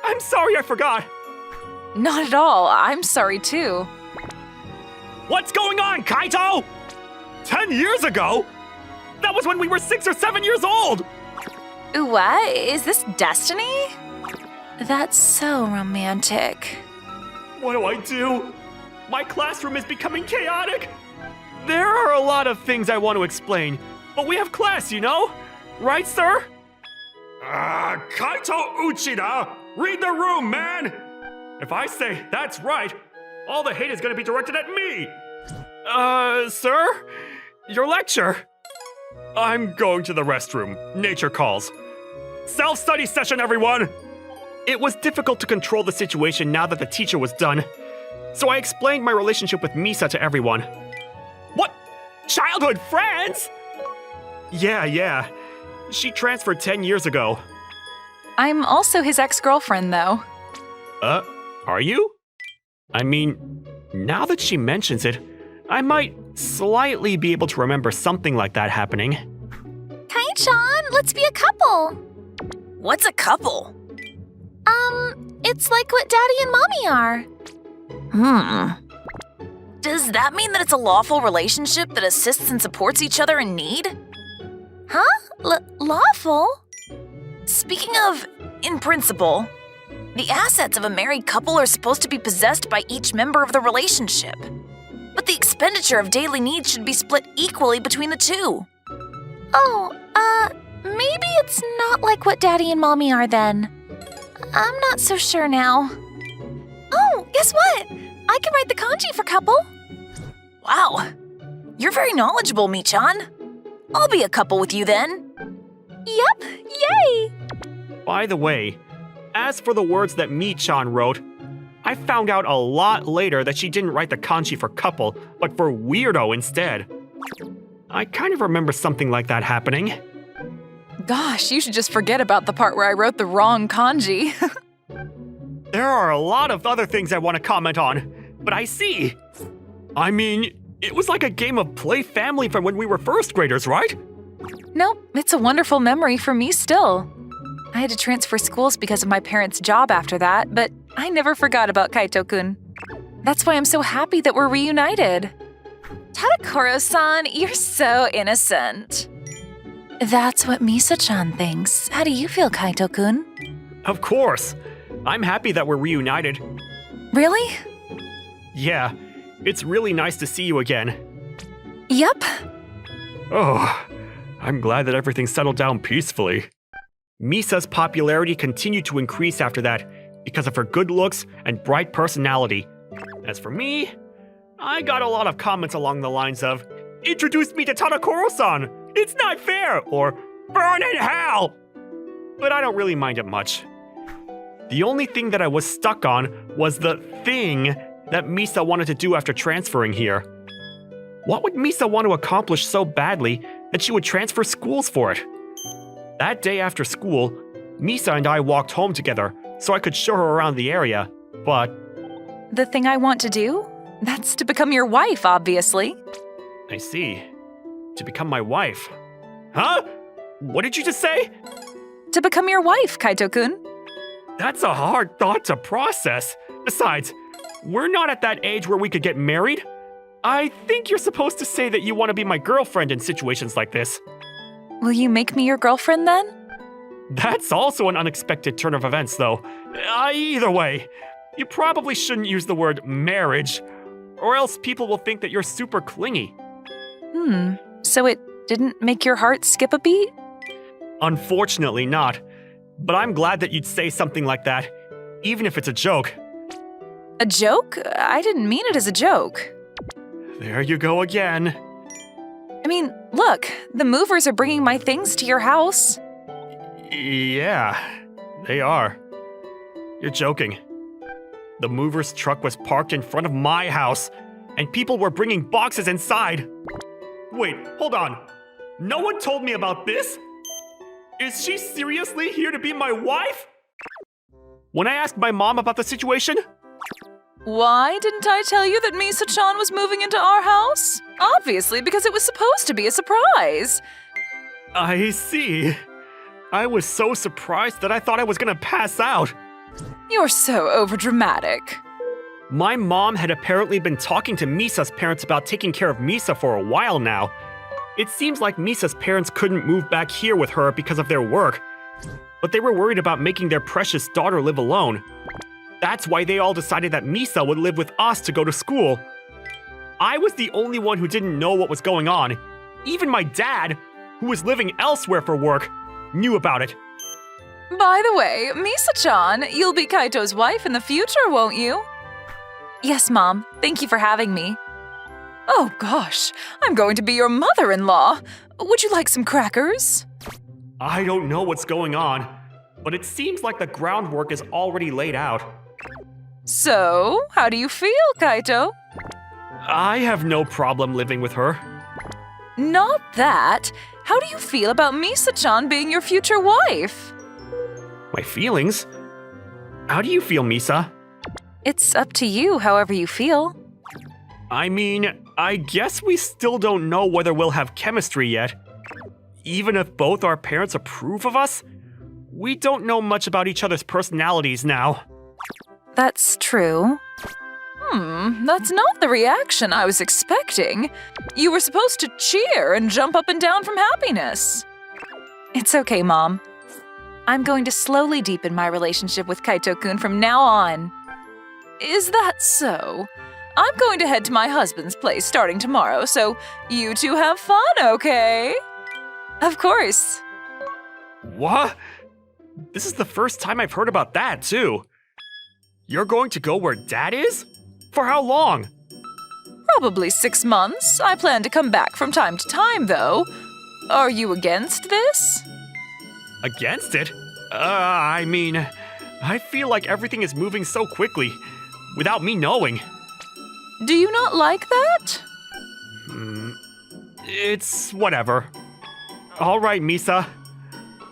I'm sorry I forgot. Not at all. I'm sorry too. What's going on, Kaito? 10 years ago? That was when we were 6 or 7 years old! What? Is this destiny? That's so romantic. What do I do? My classroom is becoming chaotic. There are a lot of things I want to explain, but we have class, you know? Right, sir? Kaito Uchida! Read the room, man! If I say that's right, all the hate is gonna be directed at me! Sir? Your lecture? I'm going to the restroom. Nature calls. Self-study session, everyone! It was difficult to control the situation now that the teacher was done, so I explained my relationship with Misa to everyone. What? Childhood friends? Yeah. She transferred 10 years ago. I'm also his ex-girlfriend, though. Are you? I mean, now that she mentions it, I might slightly be able to remember something like that happening. Kai-chan, let's be a couple. What's a couple? It's like what Daddy and Mommy are. Does that mean that it's a lawful relationship that assists and supports each other in need? Huh? Lawful? Speaking of in principle, the assets of a married couple are supposed to be possessed by each member of the relationship. But the expenditure of daily needs should be split equally between the two. Oh, maybe it's not like what Daddy and Mommy are then. I'm not so sure now. Oh, guess what? I can write the kanji for couple. Wow, you're very knowledgeable, Mi-chan. I'll be a couple with you then. Yup, yay! By the way, as for the words that Mi-chan wrote, I found out a lot later that she didn't write the kanji for couple, but for weirdo instead. I kind of remember something like that happening. Gosh, you should just forget about the part where I wrote the wrong kanji. There are a lot of other things I want to comment on, but I see. I mean, it was like a game of play family from when we were first graders, right? Nope, it's a wonderful memory for me still. I had to transfer schools because of my parents' job after that, but I never forgot about Kaito-kun. That's why I'm so happy that we're reunited. Tadokoro-san, you're so innocent. That's what Misa-chan thinks. How do you feel, Kaito-kun? Of course. I'm happy that we're reunited. Really? Yeah, it's really nice to see you again. Yep. Oh, I'm glad that everything settled down peacefully. Misa's popularity continued to increase after that because of her good looks and bright personality. As for me, I got a lot of comments along the lines of, "Introduce me to Tadokoro-san! It's not fair!" or "Burn in hell!" But I don't really mind it much. The only thing that I was stuck on was the thing that Misa wanted to do after transferring here. What would Misa want to accomplish so badly that she would transfer schools for it? That day after school, Misa and I walked home together so I could show her around the area, but... The thing I want to do? That's to become your wife, obviously. I see. To become my wife. Huh? What did you just say? To become your wife, Kaito-kun. That's a hard thought to process. Besides, we're not at that age where we could get married. I think you're supposed to say that you want to be my girlfriend in situations like this. Will you make me your girlfriend then? That's also an unexpected turn of events, though. Either way, you probably shouldn't use the word marriage, or else people will think that you're super clingy. So it didn't make your heart skip a beat? Unfortunately not, but I'm glad that you'd say something like that, even if it's a joke. A joke? I didn't mean it as a joke. There you go again. I mean, look, the movers are bringing my things to your house. Yeah, they are. You're joking. The mover's truck was parked in front of my house, and people were bringing boxes inside. Wait, hold on. No one told me about this? Is she seriously here to be my wife? When I asked my mom about the situation, Why didn't I tell you that Misa-chan was moving into our house? Obviously, because it was supposed to be a surprise. I see. I was so surprised that I thought I was gonna pass out. You're so overdramatic. My mom had apparently been talking to Misa's parents about taking care of Misa for a while now. It seems like Misa's parents couldn't move back here with her because of their work, but they were worried about making their precious daughter live alone. That's why they all decided that Misa would live with us to go to school. I was the only one who didn't know what was going on. Even my dad, who was living elsewhere for work, knew about it. By the way, Misa-chan, you'll be Kaito's wife in the future, won't you? Yes, Mom. Thank you for having me. Oh gosh, I'm going to be your mother-in-law. Would you like some crackers? I don't know what's going on, but it seems like the groundwork is already laid out. So, how do you feel, Kaito? I have no problem living with her. Not that. How do you feel about Misa-chan being your future wife? My feelings? How do you feel, Misa? It's up to you, however you feel. I mean, I guess we still don't know whether we'll have chemistry yet. Even if both our parents approve of us, we don't know much about each other's personalities now. That's true. That's not the reaction I was expecting. You were supposed to cheer and jump up and down from happiness. It's okay, Mom. I'm going to slowly deepen my relationship with Kaito-kun from now on. Is that so? I'm going to head to my husband's place starting tomorrow, so you two have fun, okay? Of course. What? This is the first time I've heard about that, too. You're going to go where Dad is? For how long? Probably 6 months. I plan to come back from time to time, though. Are you against this? Against it? I mean, I feel like everything is moving so quickly, without me knowing. Do you not like that? It's whatever. All right, Misa.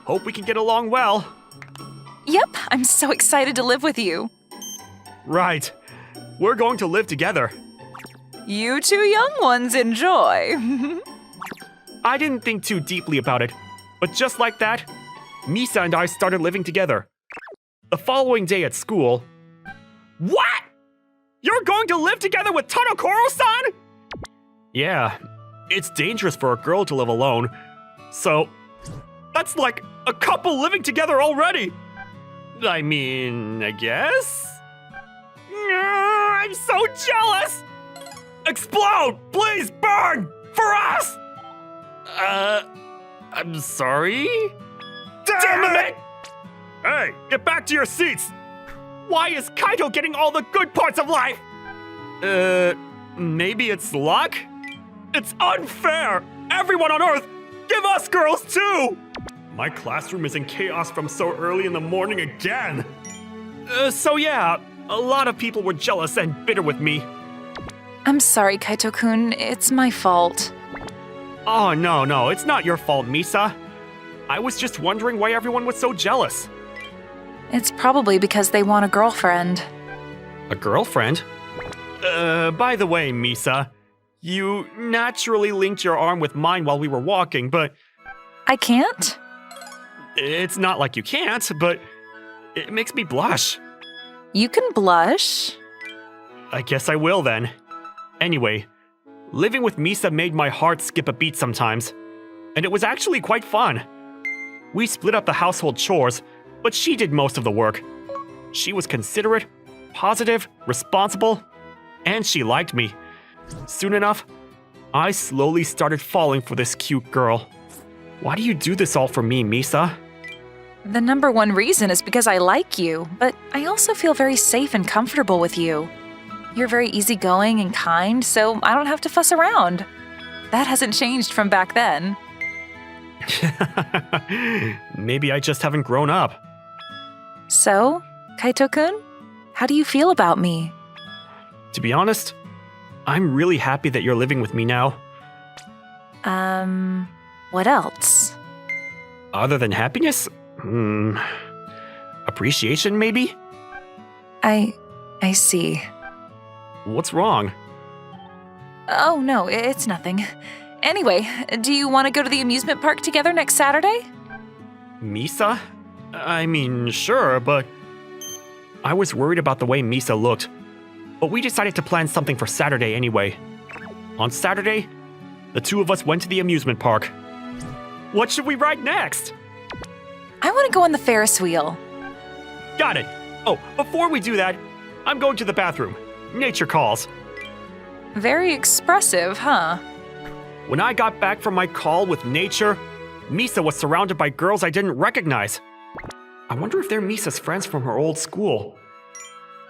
Hope we can get along well. Yep, I'm so excited to live with you. Right. We're going to live together. You two young ones enjoy. I didn't think too deeply about it, but just like that, Misa and I started living together. The following day at school... What? You're going to live together with Tanokoro-san? Yeah, it's dangerous for a girl to live alone. So, that's like a couple living together already. I mean, I guess? I'm so jealous! Explode! Please burn! For us! I'm sorry? Damn it! Hey, get back to your seats! Why is Kaito getting all the good parts of life? Maybe it's luck? It's unfair! Everyone on Earth, give us girls too! My classroom is in chaos from so early in the morning again. So yeah, a lot of people were jealous and bitter with me. I'm sorry, Kaito-kun. It's my fault. Oh, no, it's not your fault, Misa. I was just wondering why everyone was so jealous. It's probably because they want a girlfriend. A girlfriend? By the way, Misa, you naturally linked your arm with mine while we were walking, but... I can't? It's not like you can't, but it makes me blush. You can blush. I guess I will then. Anyway, living with Misa made my heart skip a beat sometimes, and it was actually quite fun. We split up the household chores, but she did most of the work. She was considerate, positive, responsible, and she liked me. Soon enough, I slowly started falling for this cute girl. Why do you do this all for me, Misa? The number one reason is because I like you, but I also feel very safe and comfortable with you. You're very easygoing and kind, so I don't have to fuss around. That hasn't changed from back then. Maybe I just haven't grown up. So, Kaito-kun, how do you feel about me? To be honest, I'm really happy that you're living with me now. What else? Other than happiness? Appreciation, maybe? I see. What's wrong? Oh, no, it's nothing. Anyway, do you want to go to the amusement park together next Saturday? Misa? I mean, sure, but... I was worried about the way Misa looked. But we decided to plan something for Saturday anyway. On Saturday, the two of us went to the amusement park. What should we ride next? I want to go on the Ferris wheel. Got it. Oh, before we do that, I'm going to the bathroom. Nature calls. Very expressive, huh? When I got back from my call with nature, Misa was surrounded by girls I didn't recognize. I wonder if they're Misa's friends from her old school.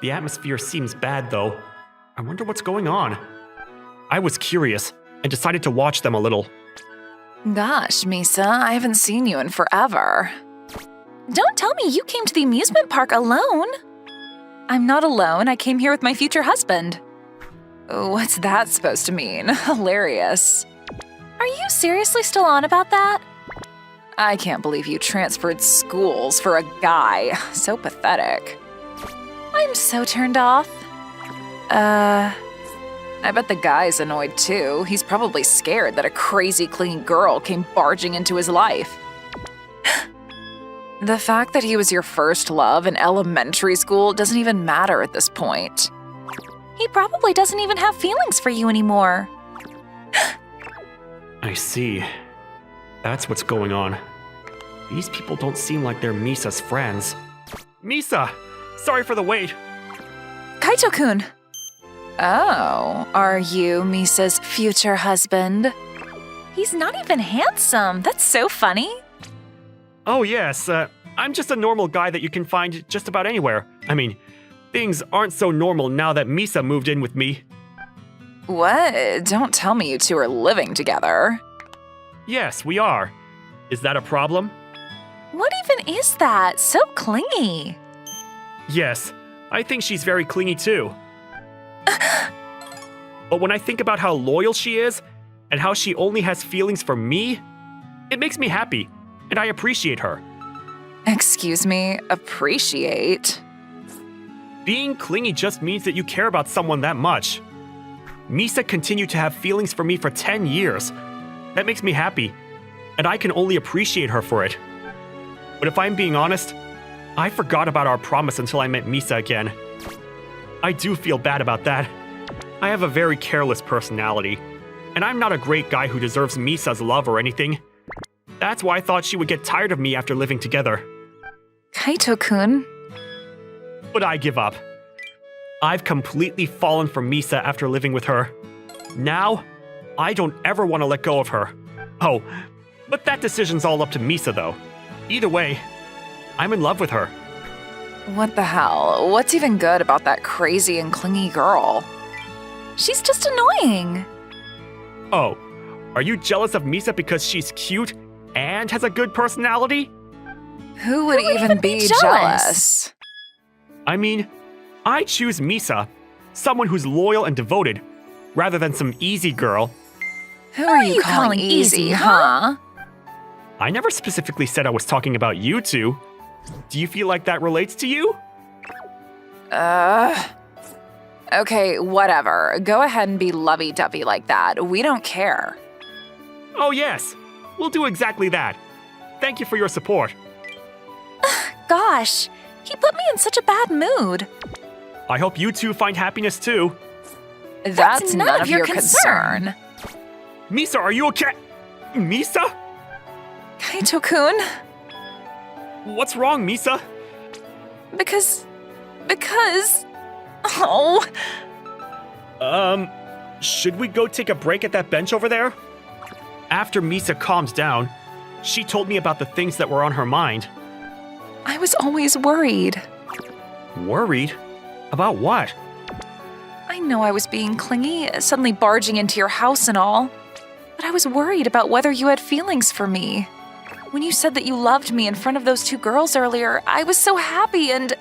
The atmosphere seems bad, though. I wonder what's going on. I was curious and decided to watch them a little. Gosh, Misa, I haven't seen you in forever. Don't tell me you came to the amusement park alone. I'm not alone. I came here with my future husband. What's that supposed to mean? Hilarious. Are you seriously still on about that? I can't believe you transferred schools for a guy. So pathetic. I'm so turned off. I bet the guy's annoyed too. He's probably scared that a crazy clean girl came barging into his life. The fact that he was your first love in elementary school doesn't even matter at this point. He probably doesn't even have feelings for you anymore. I see. That's what's going on. These people don't seem like they're Misa's friends. Misa! Sorry for the wait. Kaito-kun! Oh, are you Misa's future husband? He's not even handsome. That's so funny. Oh yes, I'm just a normal guy that you can find just about anywhere. I mean, things aren't so normal now that Misa moved in with me. What? Don't tell me you two are living together. Yes, we are. Is that a problem? What even is that? So clingy. Yes, I think she's very clingy too. But when I think about how loyal she is, and how she only has feelings for me, it makes me happy, and I appreciate her. Excuse me, appreciate? Being clingy just means that you care about someone that much. Misa continued to have feelings for me for 10 years. That makes me happy, and I can only appreciate her for it. But if I'm being honest, I forgot about our promise until I met Misa again. I do feel bad about that. I have a very careless personality, and I'm not a great guy who deserves Misa's love or anything. That's why I thought she would get tired of me after living together. Kaito-kun? But I give up. I've completely fallen for Misa after living with her. Now, I don't ever want to let go of her. Oh, but that decision's all up to Misa though. Either way, I'm in love with her. What the hell? What's even good about that crazy and clingy girl? She's just annoying. Oh, are you jealous of Misa because she's cute and has a good personality? Who would even be jealous? I mean, I choose Misa, someone who's loyal and devoted, rather than some easy girl. Who are you calling easy, huh? I never specifically said I was talking about you two. Do you feel like that relates to you? Okay, whatever. Go ahead and be lovey-dovey like that. We don't care. Oh yes, we'll do exactly that. Thank you for your support. Gosh, he put me in such a bad mood. I hope you two find happiness too. That's none of your concern. Misa, are you okay? Misa? Kaito-kun? What's wrong, Misa? Because... Oh... Should we go take a break at that bench over there? After Misa calmed down, she told me about the things that were on her mind. I was always worried. Worried? About what? I know I was being clingy, suddenly barging into your house and all. But I was worried about whether you had feelings for me. When you said that you loved me in front of those two girls earlier, I was so happy and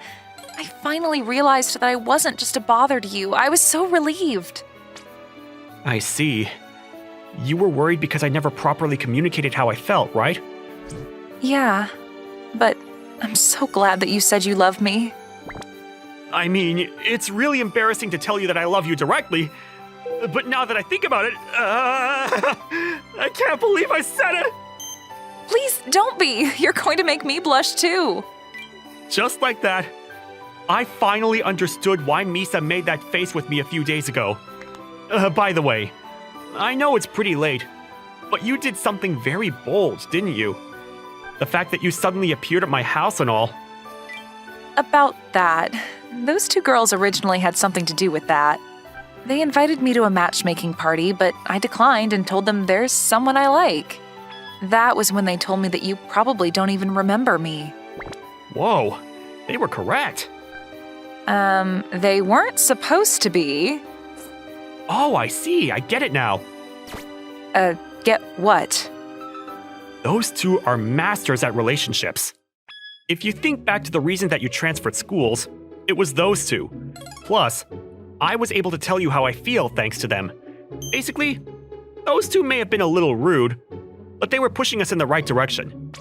I finally realized that I wasn't just a bother to you. I was so relieved. I see. You were worried because I never properly communicated how I felt, right? Yeah, but I'm so glad that you said you love me. I mean, it's really embarrassing to tell you that I love you directly, but now that I think about it, I can't believe I said it! Please don't be. You're going to make me blush too. Just like that, I finally understood why Misa made that face with me a few days ago. By the way, I know it's pretty late, but you did something very bold, didn't you? The fact that you suddenly appeared at my house and all. About that, those two girls originally had something to do with that. They invited me to a matchmaking party, but I declined and told them there's someone I like. That was when they told me that you probably don't even remember me. Whoa, they were correct. They weren't supposed to be. Oh, I see, I get it now. Get what? Those two are masters at relationships. If you think back to the reason that you transferred schools, it was those two. Plus, I was able to tell you how I feel thanks to them. Basically, those two may have been a little rude, but they were pushing us in the right direction.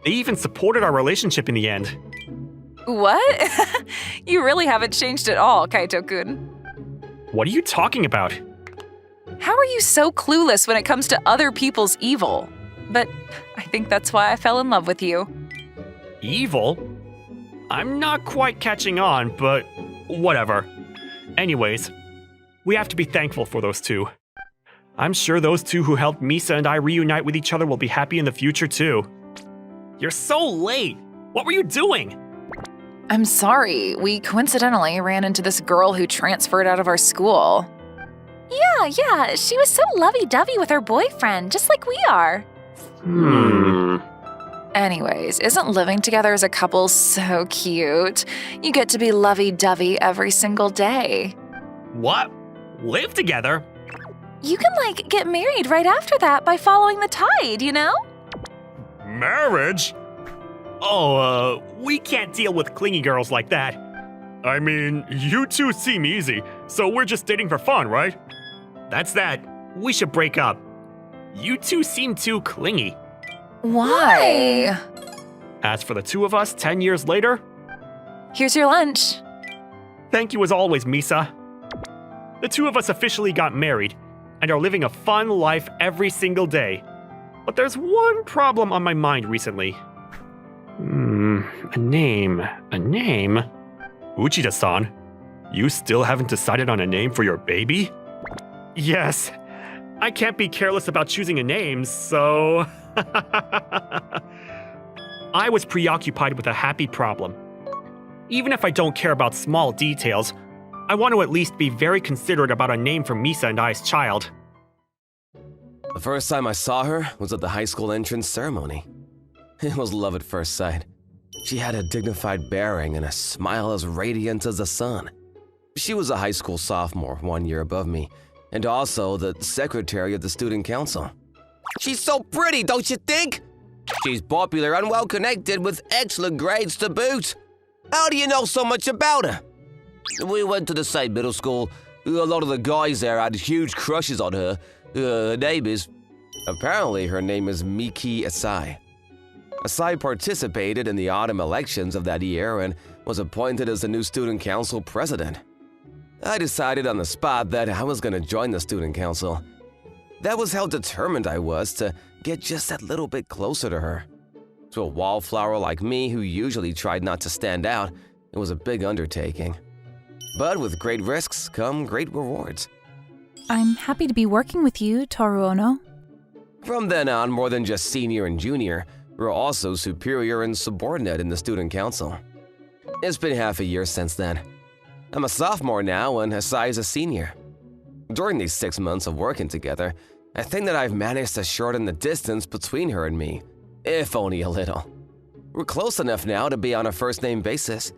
They even supported our relationship in the end. What? You really haven't changed at all, Kaito-kun. What are you talking about? How are you so clueless when it comes to other people's evil? But I think that's why I fell in love with you. Evil? I'm not quite catching on, but whatever. Anyways, we have to be thankful for those two. I'm sure those two who helped Misa and I reunite with each other will be happy in the future too. You're so late! What were you doing? I'm sorry, we coincidentally ran into this girl who transferred out of our school. Yeah, she was so lovey-dovey with her boyfriend, just like we are. Anyways, isn't living together as a couple so cute? You get to be lovey-dovey every single day. What? Live together? You can, get married right after that by following the tide, you know? Marriage? Oh, we can't deal with clingy girls like that. I mean, you two seem easy, so we're just dating for fun, right? That's that. We should break up. You two seem too clingy. Why? As for the two of us 10 years later, Here's your lunch. thank you as always, Misa. The two of us officially got married and are living a fun life every single day. But there's one problem on my mind recently. A name. Uchida-san, you still haven't decided on a name for your baby? Yes, I can't be careless about choosing a name, so... I was preoccupied with a happy problem. Even if I don't care about small details, I want to at least be very considerate about a name for Misa and I's child. The first time I saw her was at the high school entrance ceremony. It was love at first sight. She had a dignified bearing and a smile as radiant as the sun. She was a high school sophomore, 1 year above me, and also the secretary of the student council. She's so pretty, don't you think? She's popular and well-connected with excellent grades to boot. How do you know so much about her? We went to the same middle school. A lot of the guys there had huge crushes on her. Neighbors. Apparently, her name is Miki Asai. Asai participated in the autumn elections of that year and was appointed as the new student council president. I decided on the spot that I was going to join the student council. That was how determined I was to get just that little bit closer to her. To a wallflower like me who usually tried not to stand out, it was a big undertaking. But with great risks come great rewards. I'm happy to be working with you, Toru Ono. From then on, more than just senior and junior, we're also superior and subordinate in the student council. It's been half a year since then. I'm a sophomore now and Asai is a senior. During these 6 months of working together, I think that I've managed to shorten the distance between her and me, if only a little. We're close enough now to be on a first-name basis.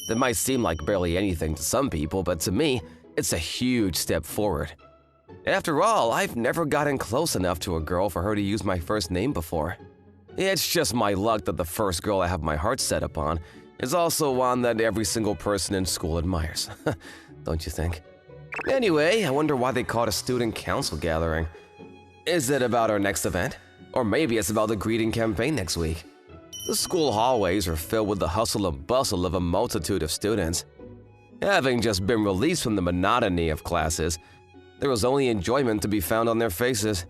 That might seem like barely anything to some people, but to me, it's a huge step forward. After all, I've never gotten close enough to a girl for her to use my first name before. It's just my luck that the first girl I have my heart set upon It's also one that every single person in school admires, don't you think? Anyway, I wonder why they called a student council gathering. Is it about our next event? Or maybe it's about the greeting campaign next week. The school hallways are filled with the hustle and bustle of a multitude of students. Having just been released from the monotony of classes, there was only enjoyment to be found on their faces.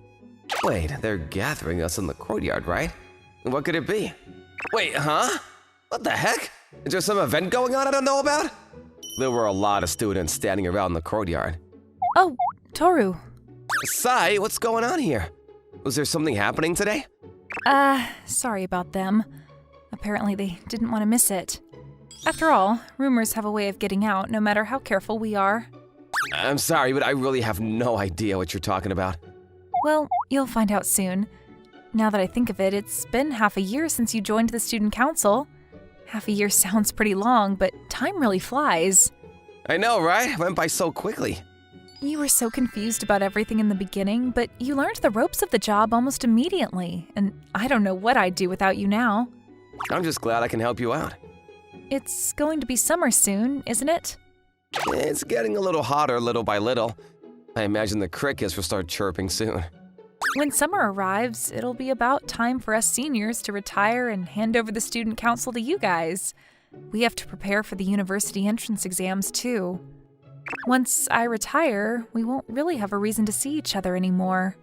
Wait, they're gathering us in the courtyard, right? What could it be? Wait, huh? What the heck? Is there some event going on I don't know about? There were a lot of students standing around the courtyard. Oh, Toru. Sai, what's going on here? Was there something happening today? Sorry about them. Apparently they didn't want to miss it. After all, rumors have a way of getting out no matter how careful we are. I'm sorry, but I really have no idea what you're talking about. Well, you'll find out soon. Now that I think of it, it's been half a year since you joined the student council. Half a year sounds pretty long, but time really flies. I know, right? It went by so quickly. You were so confused about everything in the beginning, but you learned the ropes of the job almost immediately, and I don't know what I'd do without you now. I'm just glad I can help you out. It's going to be summer soon, isn't it? It's getting a little hotter little by little. I imagine the crickets will start chirping soon. When summer arrives, it'll be about time for us seniors to retire and hand over the student council to you guys. We have to prepare for the university entrance exams, too. Once I retire, we won't really have a reason to see each other anymore.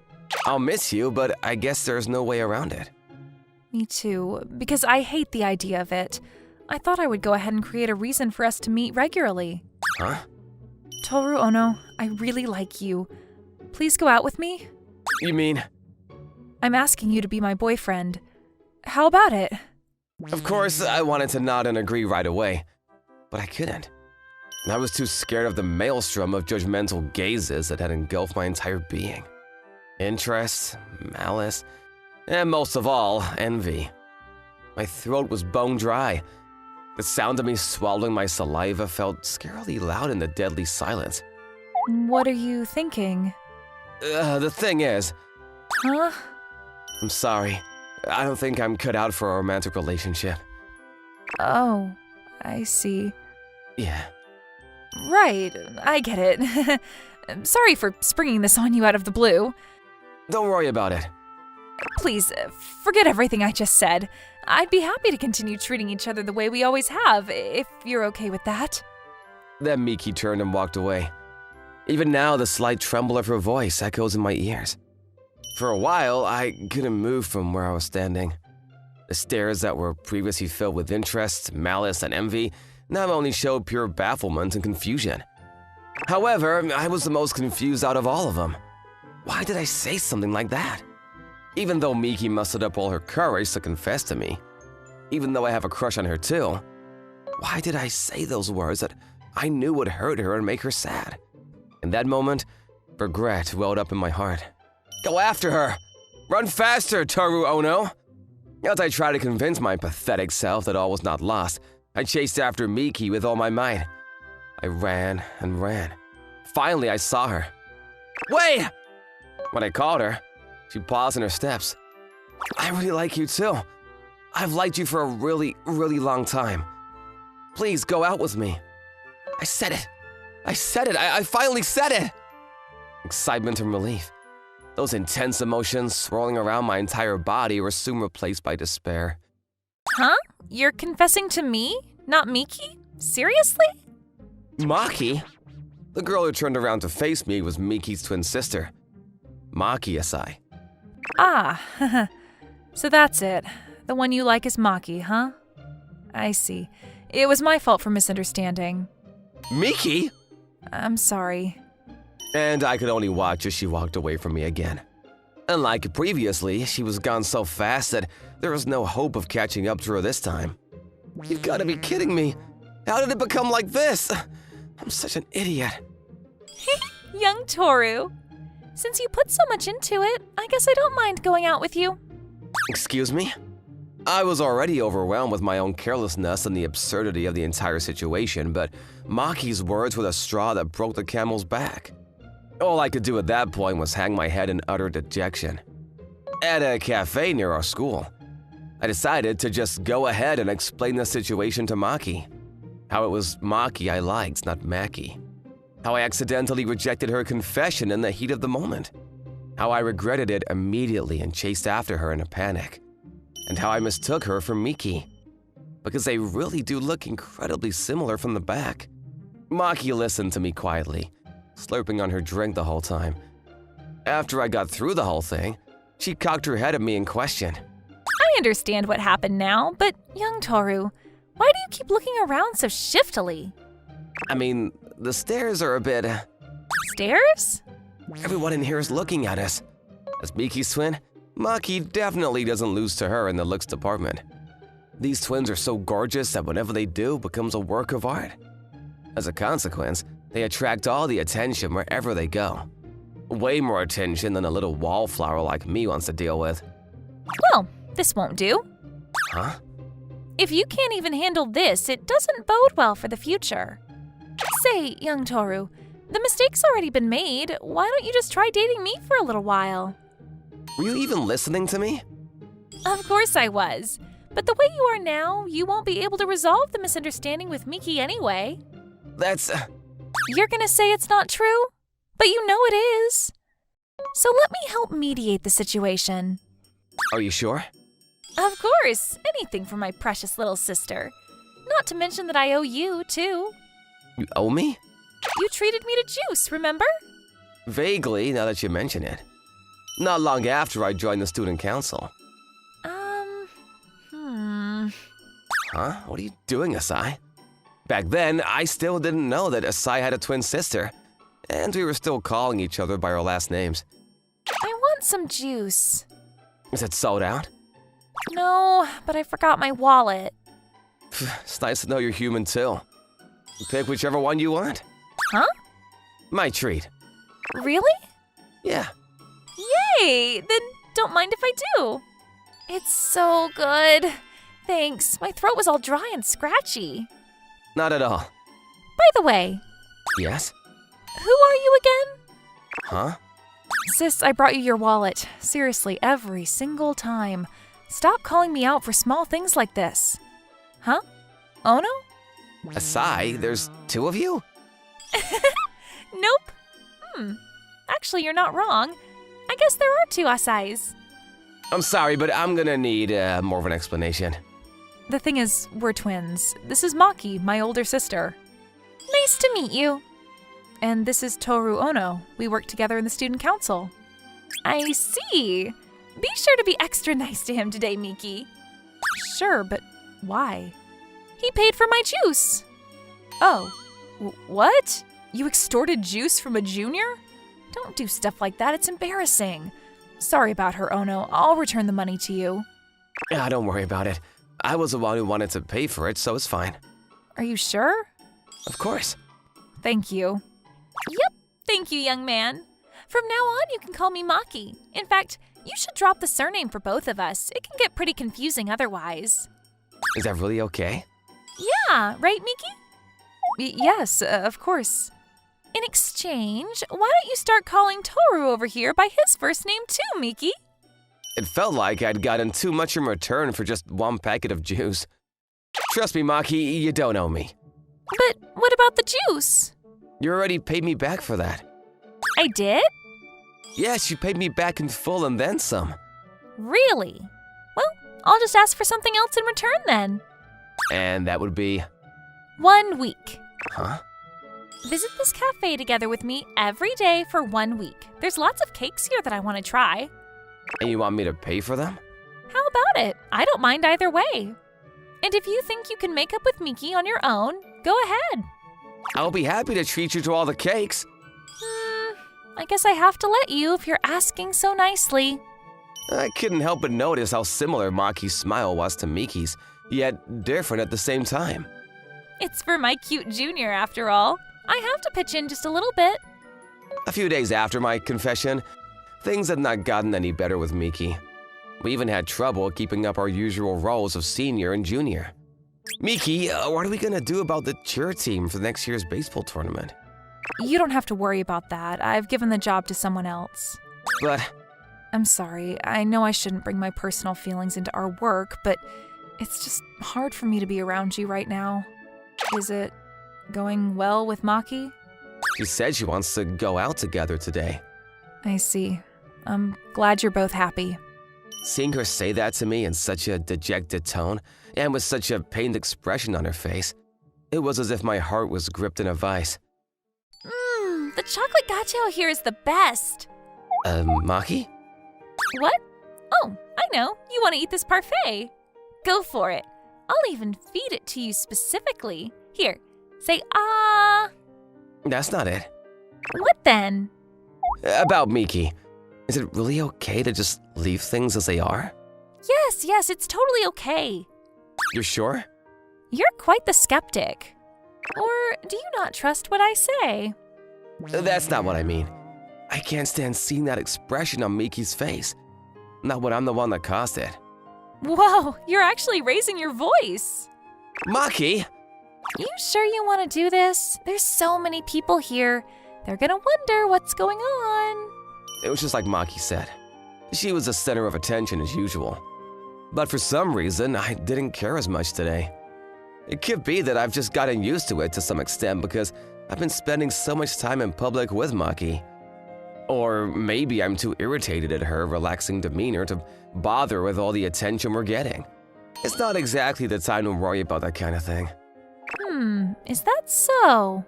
I'll miss you, but I guess there's no way around it. Me too, because I hate the idea of it. I thought I would go ahead and create a reason for us to meet regularly. Huh? Toru Ono, I really like you. Please go out with me? You mean? I'm asking you to be my boyfriend. How about it? Of course, I wanted to nod and agree right away, but I couldn't. I was too scared of the maelstrom of judgmental gazes that had engulfed my entire being. Interest, malice, and most of all, envy. My throat was bone dry. The sound of me swallowing my saliva felt scarily loud in the deadly silence. What are you thinking? The thing is, Huh? I'm sorry. I don't think I'm cut out for a romantic relationship. Oh, I see. Yeah. Right, I get it. Sorry for springing this on you out of the blue. Don't worry about it. Please, forget everything I just said. I'd be happy to continue treating each other the way we always have, if you're okay with that. Then Miki turned and walked away. Even now, the slight tremble of her voice echoes in my ears. For a while, I couldn't move from where I was standing. The stares that were previously filled with interest, malice, and envy now only showed pure bafflement and confusion. However, I was the most confused out of all of them. Why did I say something like that? Even though Miki mustered up all her courage to confess to me, even though I have a crush on her too, why did I say those words that I knew would hurt her and make her sad? In that moment, regret welled up in my heart. Go after her! Run faster, Toru Ono! As I tried to convince my pathetic self that all was not lost, I chased after Miki with all my might. I ran and ran. Finally, I saw her. Wait! When I called her, she paused in her steps. I really like you too. I've liked you for a really, really long time. Please go out with me. I said it. I finally said it. Excitement and relief. Those intense emotions swirling around my entire body were soon replaced by despair. Huh? You're confessing to me, not Miki? Seriously? Maki? The girl who turned around to face me was Miki's twin sister, Maki Asai. Ah, so that's it. The one you like is Maki, huh? I see. It was my fault for misunderstanding. Miki? I'm sorry. And I could only watch as she walked away from me again. Unlike previously, she was gone so fast that there was no hope of catching up to her this time. You've got to be kidding me. How did it become like this? I'm such an idiot. Young Toru. Since you put so much into it, I guess I don't mind going out with you. Excuse me? I was already overwhelmed with my own carelessness and the absurdity of the entire situation, but Maki's words were the straw that broke the camel's back. All I could do at that point was hang my head in utter dejection. At a cafe near our school, I decided to just go ahead and explain the situation to Maki. How it was Maki I liked, not Maki. How I accidentally rejected her confession in the heat of the moment. How I regretted it immediately and chased after her in a panic. And how I mistook her for Miki. Because they really do look incredibly similar from the back. Maki listened to me quietly, slurping on her drink the whole time. After I got through the whole thing, she cocked her head at me in question. I understand what happened now, but young Toru, why do you keep looking around so shiftily? I mean, the stairs are a bit… Stairs? Everyone in here is looking at us. As Miki's twin, Maki definitely doesn't lose to her in the looks department. These twins are so gorgeous that whatever they do becomes a work of art. As a consequence, they attract all the attention wherever they go. Way more attention than a little wallflower like me wants to deal with. Well, this won't do. Huh? If you can't even handle this, it doesn't bode well for the future. Say, young Toru, the mistake's already been made. Why don't you just try dating me for a little while? Were you even listening to me? Of course I was. But the way you are now, you won't be able to resolve the misunderstanding with Miki anyway. That's… You're gonna say it's not true? But you know it is. So let me help mediate the situation. Are you sure? Of course, anything for my precious little sister. Not to mention that I owe you, too. You owe me? You treated me to juice, remember? Vaguely, now that you mention it. Not long after I joined the student council. Huh? What are you doing, Asai? Back then, I still didn't know that Asai had a twin sister, and we were still calling each other by our last names. I want some juice. Is it sold out? No, but I forgot my wallet. It's nice to know you're human too. Pick whichever one you want. Huh? My treat. Really? Yeah. Yay! Then don't mind if I do. It's so good. Thanks. My throat was all dry and scratchy. Not at all. By the way, Yes? who are you again? Huh? Sis, I brought you your wallet. Seriously, every single time. Stop calling me out for small things like this. Huh? Ono? Asai, there's two of you? Nope. Actually, you're not wrong. I guess there are two Asais. I'm sorry, but I'm gonna need more of an explanation. The thing is, we're twins. This is Maki, my older sister. Nice to meet you. And this is Toru Ono. We work together in the student council. I see. Be sure to be extra nice to him today, Miki. Sure, but why? He paid for my juice. Oh, what? You extorted juice from a junior? Don't do stuff like that. It's embarrassing. Sorry about her, Ono. I'll return the money to you. Yeah, don't worry about it. I was the one who wanted to pay for it, so it's fine. Are you sure? Of course. Thank you. Yep, thank you, young man. From now on, you can call me Maki. In fact, you should drop the surname for both of us. It can get pretty confusing otherwise. Is that really okay? Yeah, right, Miki? Yes, of course. In exchange, why don't you start calling Toru over here by his first name too, Miki? It felt like I'd gotten too much in return for just one packet of juice. Trust me, Maki, you don't owe me. But what about the juice? You already paid me back for that. I did? Yes, you paid me back in full and then some. Really? Well, I'll just ask for something else in return then. And that would be… 1 week. Huh? Visit this cafe together with me every day for 1 week. There's lots of cakes here that I want to try. And you want me to pay for them? How about it? I don't mind either way. And if you think you can make up with Miki on your own, go ahead. I'll be happy to treat you to all the cakes. I guess I have to let you if you're asking so nicely. I couldn't help but notice how similar Maki's smile was to Miki's, yet different at the same time. It's for my cute junior, after all. I have to pitch in just a little bit. A few days after my confession, things had not gotten any better with Miki. We even had trouble keeping up our usual roles of senior and junior. Miki, what are we gonna do about the cheer team for next year's baseball tournament? You don't have to worry about that. I've given the job to someone else. But I'm sorry. I know I shouldn't bring my personal feelings into our work, but it's just hard for me to be around you right now. Is it going well with Maki? She said she wants to go out together today. I see. I'm glad you're both happy. Seeing her say that to me in such a dejected tone and with such a pained expression on her face, it was as if my heart was gripped in a vice. The chocolate gacho here is the best. Maki? What? Oh, I know. You want to eat this parfait. Go for it. I'll even feed it to you specifically. Here, say ah. That's not it. What then? About Miki. Is it really okay to just leave things as they are? Yes, it's totally okay. You're sure? You're quite the skeptic. Or do you not trust what I say? That's not what I mean. I can't stand seeing that expression on Miki's face. Not when I'm the one that caused it. Whoa, you're actually raising your voice. Maki! You sure you want to do this? There's so many people here. They're gonna wonder what's going on. It was just like Maki said. She was the center of attention as usual. But for some reason, I didn't care as much today. It could be that I've just gotten used to it to some extent because I've been spending so much time in public with Maki. Or maybe I'm too irritated at her relaxing demeanor to bother with all the attention we're getting. It's not exactly the time to worry about that kind of thing. Is that so?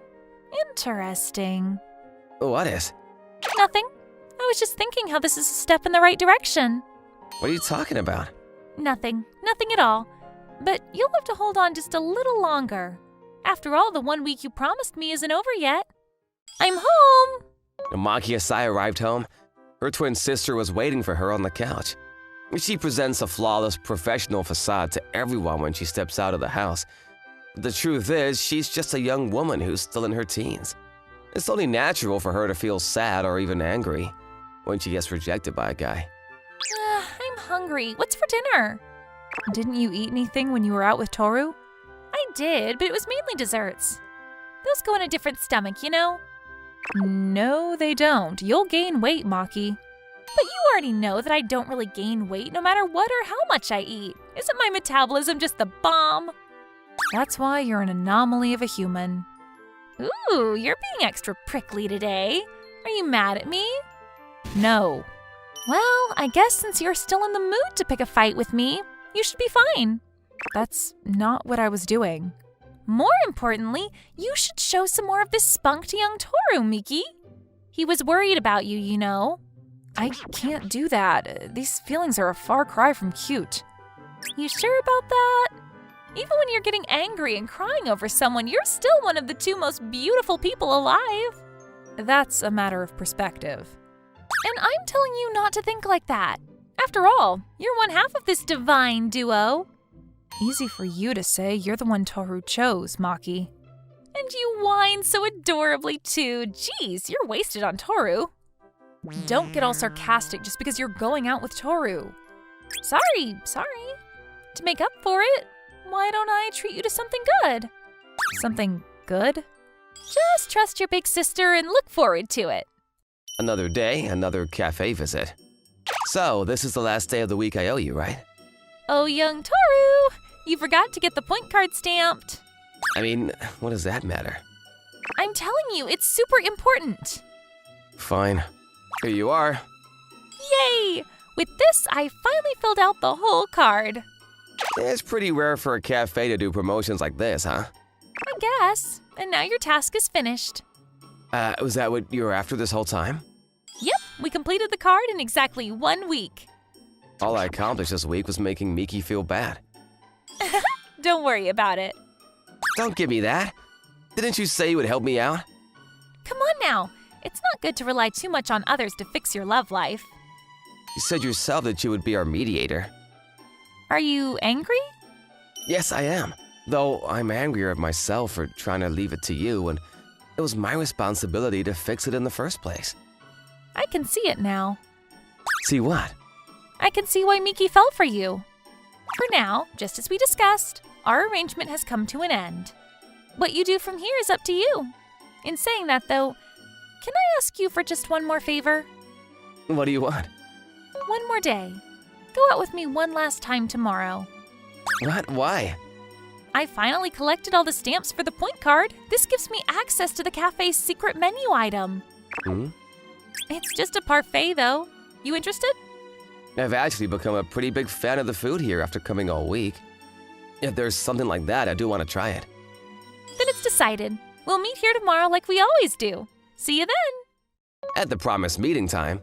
Interesting. What is? Nothing. I was just thinking how this is a step in the right direction. What are you talking about? Nothing at all. But you'll have to hold on just a little longer. After all, the 1 week you promised me isn't over yet. I'm home! When Maki Asai arrived home, her twin sister was waiting for her on the couch. She presents a flawless professional facade to everyone when she steps out of the house. The truth is, she's just a young woman who's still in her teens. It's only natural for her to feel sad or even angry when she gets rejected by a guy. I'm hungry. What's for dinner? Didn't you eat anything when you were out with Toru? I did, but it was mainly desserts. Those go in a different stomach, you know? No, they don't. You'll gain weight, Maki. But you already know that I don't really gain weight no matter what or how much I eat. Isn't my metabolism just the bomb? That's why you're an anomaly of a human. Ooh, you're being extra prickly today. Are you mad at me? No. Well, I guess since you're still in the mood to pick a fight with me, you should be fine. That's not what I was doing. More importantly, you should show some more of this spunk to young Toru, Miki. He was worried about you, you know. I can't do that. These feelings are a far cry from cute. You sure about that? Even when you're getting angry and crying over someone, you're still one of the two most beautiful people alive. That's a matter of perspective. And I'm telling you not to think like that. After all, you're one half of this divine duo. Easy for you to say. You're the one Toru chose, Maki. And you whine so adorably too. Jeez, you're wasted on Toru. Don't get all sarcastic just because you're going out with Toru. Sorry. To make up for it, why don't I treat you to something good? Something good? Just trust your big sister and look forward to it. Another day, another cafe visit. So, this is the last day of the week I owe you, right? Oh, young Toru, you forgot to get the point card stamped. I mean, what does that matter? I'm telling you, it's super important. Fine. Here you are. Yay! With this, I finally filled out the whole card. It's pretty rare for a cafe to do promotions like this, huh? I guess. And now your task is finished. Was that what you were after this whole time? Yep, we completed the card in exactly 1 week. All I accomplished this week was making Miki feel bad. Don't worry about it. Don't give me that. Didn't you say you would help me out? Come on now. It's not good to rely too much on others to fix your love life. You said yourself that you would be our mediator. Are you angry? Yes, I am. Though I'm angrier at myself for trying to leave it to you when it was my responsibility to fix it in the first place. I can see it now. See what? I can see why Miki fell for you. For now, just as we discussed, our arrangement has come to an end. What you do from here is up to you. In saying that, though, can I ask you for just one more favor? What do you want? One more day. Go out with me one last time tomorrow. What? Why? I finally collected all the stamps for the point card. This gives me access to the cafe's secret menu item. Hmm? It's just a parfait, though. You interested? I've actually become a pretty big fan of the food here after coming all week. If there's something like that, I do want to try it. Then it's decided. We'll meet here tomorrow like we always do. See you then. At the promised meeting time.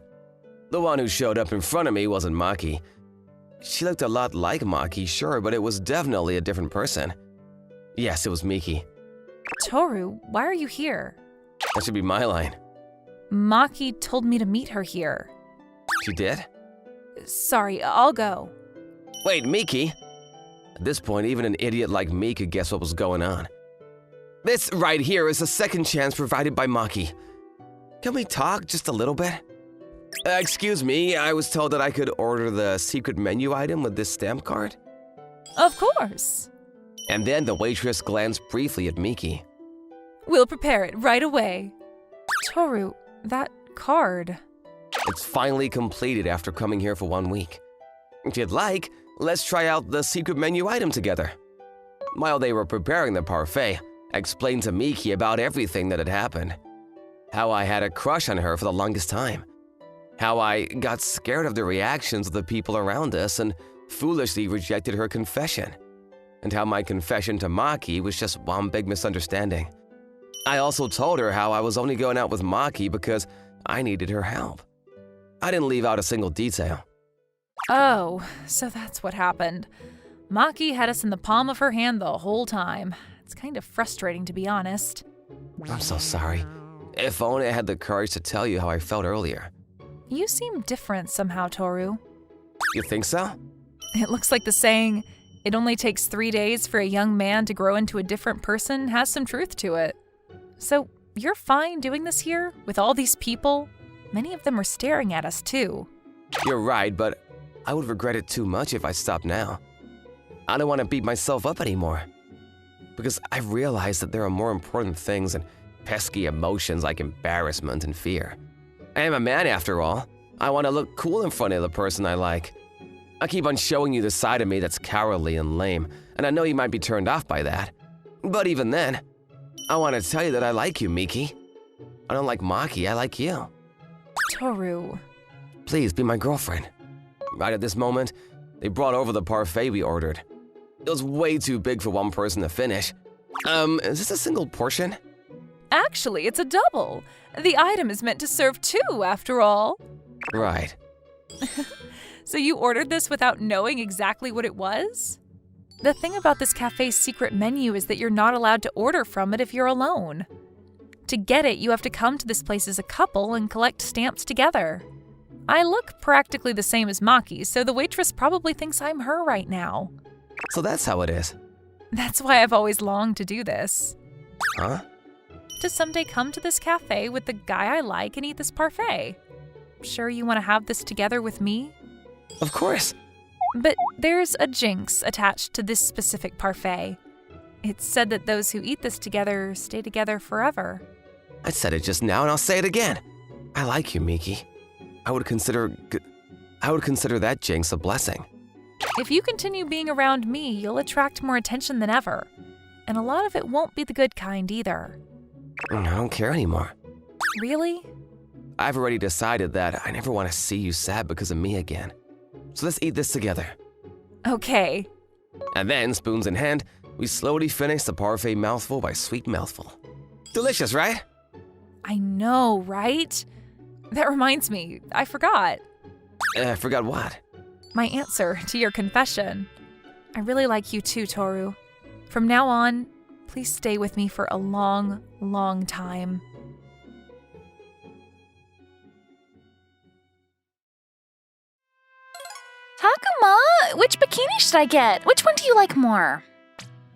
The one who showed up in front of me wasn't Maki. She looked a lot like Maki, sure, but it was definitely a different person. Yes, it was Miki. Toru, why are you here? That should be my line. Maki told me to meet her here. She did? Sorry, I'll go. Wait, Miki? At this point, even an idiot like me could guess what was going on. This right here is a second chance provided by Maki. Can we talk just a little bit? Excuse me, I was told that I could order the secret menu item with this stamp card. Of course. And then the waitress glanced briefly at Miki. We'll prepare it right away. Toru, that card. It's finally completed after coming here for 1 week. If you'd like, let's try out the secret menu item together. While they were preparing the parfait, I explained to Miki about everything that had happened. How I had a crush on her for the longest time. How I got scared of the reactions of the people around us and foolishly rejected her confession. And how my confession to Maki was just one big misunderstanding. I also told her how I was only going out with Maki because I needed her help. I didn't leave out a single detail. Oh, so that's what happened. Maki had us in the palm of her hand the whole time. It's kind of frustrating, to be honest. I'm so sorry. If only I had the courage to tell you how I felt earlier. You seem different somehow, Toru. You think so? It looks like the saying, "It only takes 3 days for a young man to grow into a different person," has some truth to it. So, you're fine doing this here, with all these people? Many of them are staring at us, too. You're right, but I would regret it too much if I stopped now. I don't want to beat myself up anymore. Because I realize that there are more important things than pesky emotions like embarrassment and fear. I am a man after all. I want to look cool in front of the person I like. I keep on showing you the side of me that's cowardly and lame, and I know you might be turned off by that. But even then, I want to tell you that I like you, Miki. I don't like Maki, I like you. Toru. Please be my girlfriend. Right at this moment, they brought over the parfait we ordered. It was way too big for one person to finish. Is this a single portion? Actually, it's a double. The item is meant to serve 2, after all. Right. So you ordered this without knowing exactly what it was? The thing about this cafe's secret menu is that you're not allowed to order from it if you're alone. To get it, you have to come to this place as a couple and collect stamps together. I look practically the same as Maki, so the waitress probably thinks I'm her right now. So that's how it is. That's why I've always longed to do this. Huh? To someday come to this cafe with the guy I like and eat this parfait. Sure you want to have this together with me? Of course. But there's a jinx attached to this specific parfait. It's said that those who eat this together stay together forever. I said it just now and I'll say it again. I like you, Miki. I would consider that jinx a blessing. If you continue being around me, you'll attract more attention than ever. And a lot of it won't be the good kind either. I don't care anymore. Really? I've already decided that I never want to see you sad because of me again. So let's eat this together. Okay. And then, spoons in hand, we slowly finish the parfait mouthful by sweet mouthful. Delicious, right? I know, right? That reminds me, I forgot. Forgot what? My answer to your confession. I really like you too, Toru. From now on, please stay with me for a long, long time. Takuma, which bikini should I get? Which one do you like more?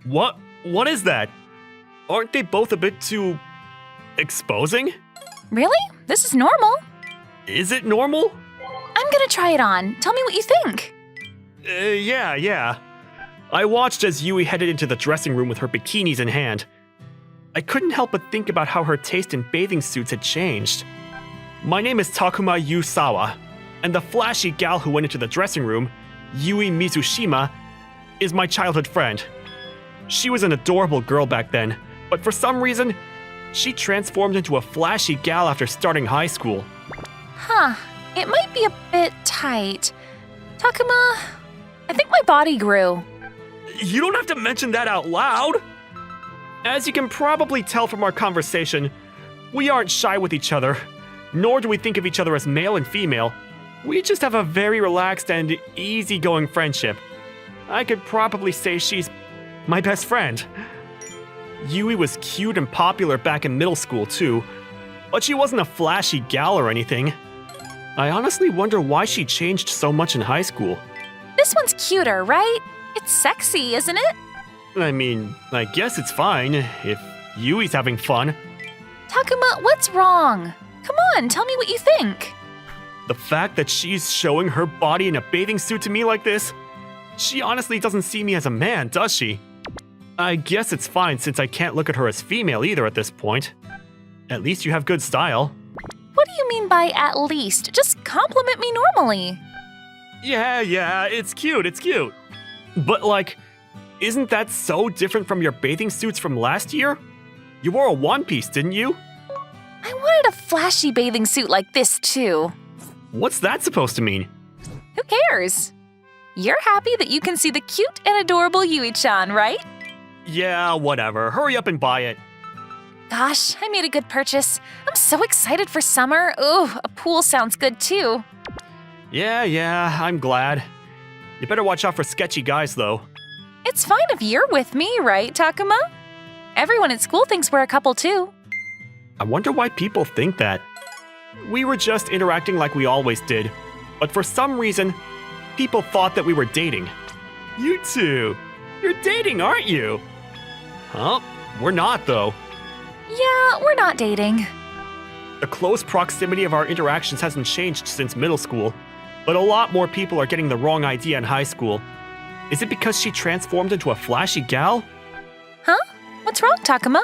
What? What is that? Aren't they both a bit too exposing? Really? This is normal. Is it normal? I'm gonna try it on. Tell me what you think. Yeah. I watched as Yui headed into the dressing room with her bikinis in hand. I couldn't help but think about how her taste in bathing suits had changed. My name is Takuma Yusawa. And the flashy gal who went into the dressing room, Yui Mizushima, is my childhood friend. She was an adorable girl back then, but for some reason, she transformed into a flashy gal after starting high school. Huh. It might be a bit tight. Takuma, I think my body grew. You don't have to mention that out loud! As you can probably tell from our conversation, we aren't shy with each other, nor do we think of each other as male and female. We just have a very relaxed and easygoing friendship. I could probably say she's my best friend. Yui was cute and popular back in middle school too, but she wasn't a flashy gal or anything. I honestly wonder why she changed so much in high school. This one's cuter, right? It's sexy, isn't it? I mean, I guess it's fine if Yui's having fun. Takuma, what's wrong? Come on, tell me what you think. The fact that she's showing her body in a bathing suit to me like this, she honestly doesn't see me as a man, does she? I guess it's fine since I can't look at her as female either at this point. At least you have good style. What do you mean by at least? Just compliment me normally. Yeah, it's cute. But like, isn't that so different from your bathing suits from last year? You wore a one piece, didn't you? I wanted a flashy bathing suit like this too. What's that supposed to mean? Who cares? You're happy that you can see the cute and adorable Yui-chan, right? Yeah, whatever. Hurry up and buy it. Gosh, I made a good purchase. I'm so excited for summer. Ooh, a pool sounds good too. Yeah, I'm glad. You better watch out for sketchy guys, though. It's fine if you're with me, right, Takuma? Everyone at school thinks we're a couple too. I wonder why people think that. We were just interacting like we always did, but for some reason, people thought that we were dating. You two, you're dating, aren't you? Huh? We're not, though. Yeah, we're not dating. The close proximity of our interactions hasn't changed since middle school, but a lot more people are getting the wrong idea in high school. Is it because she transformed into a flashy gal? Huh? What's wrong, Takuma?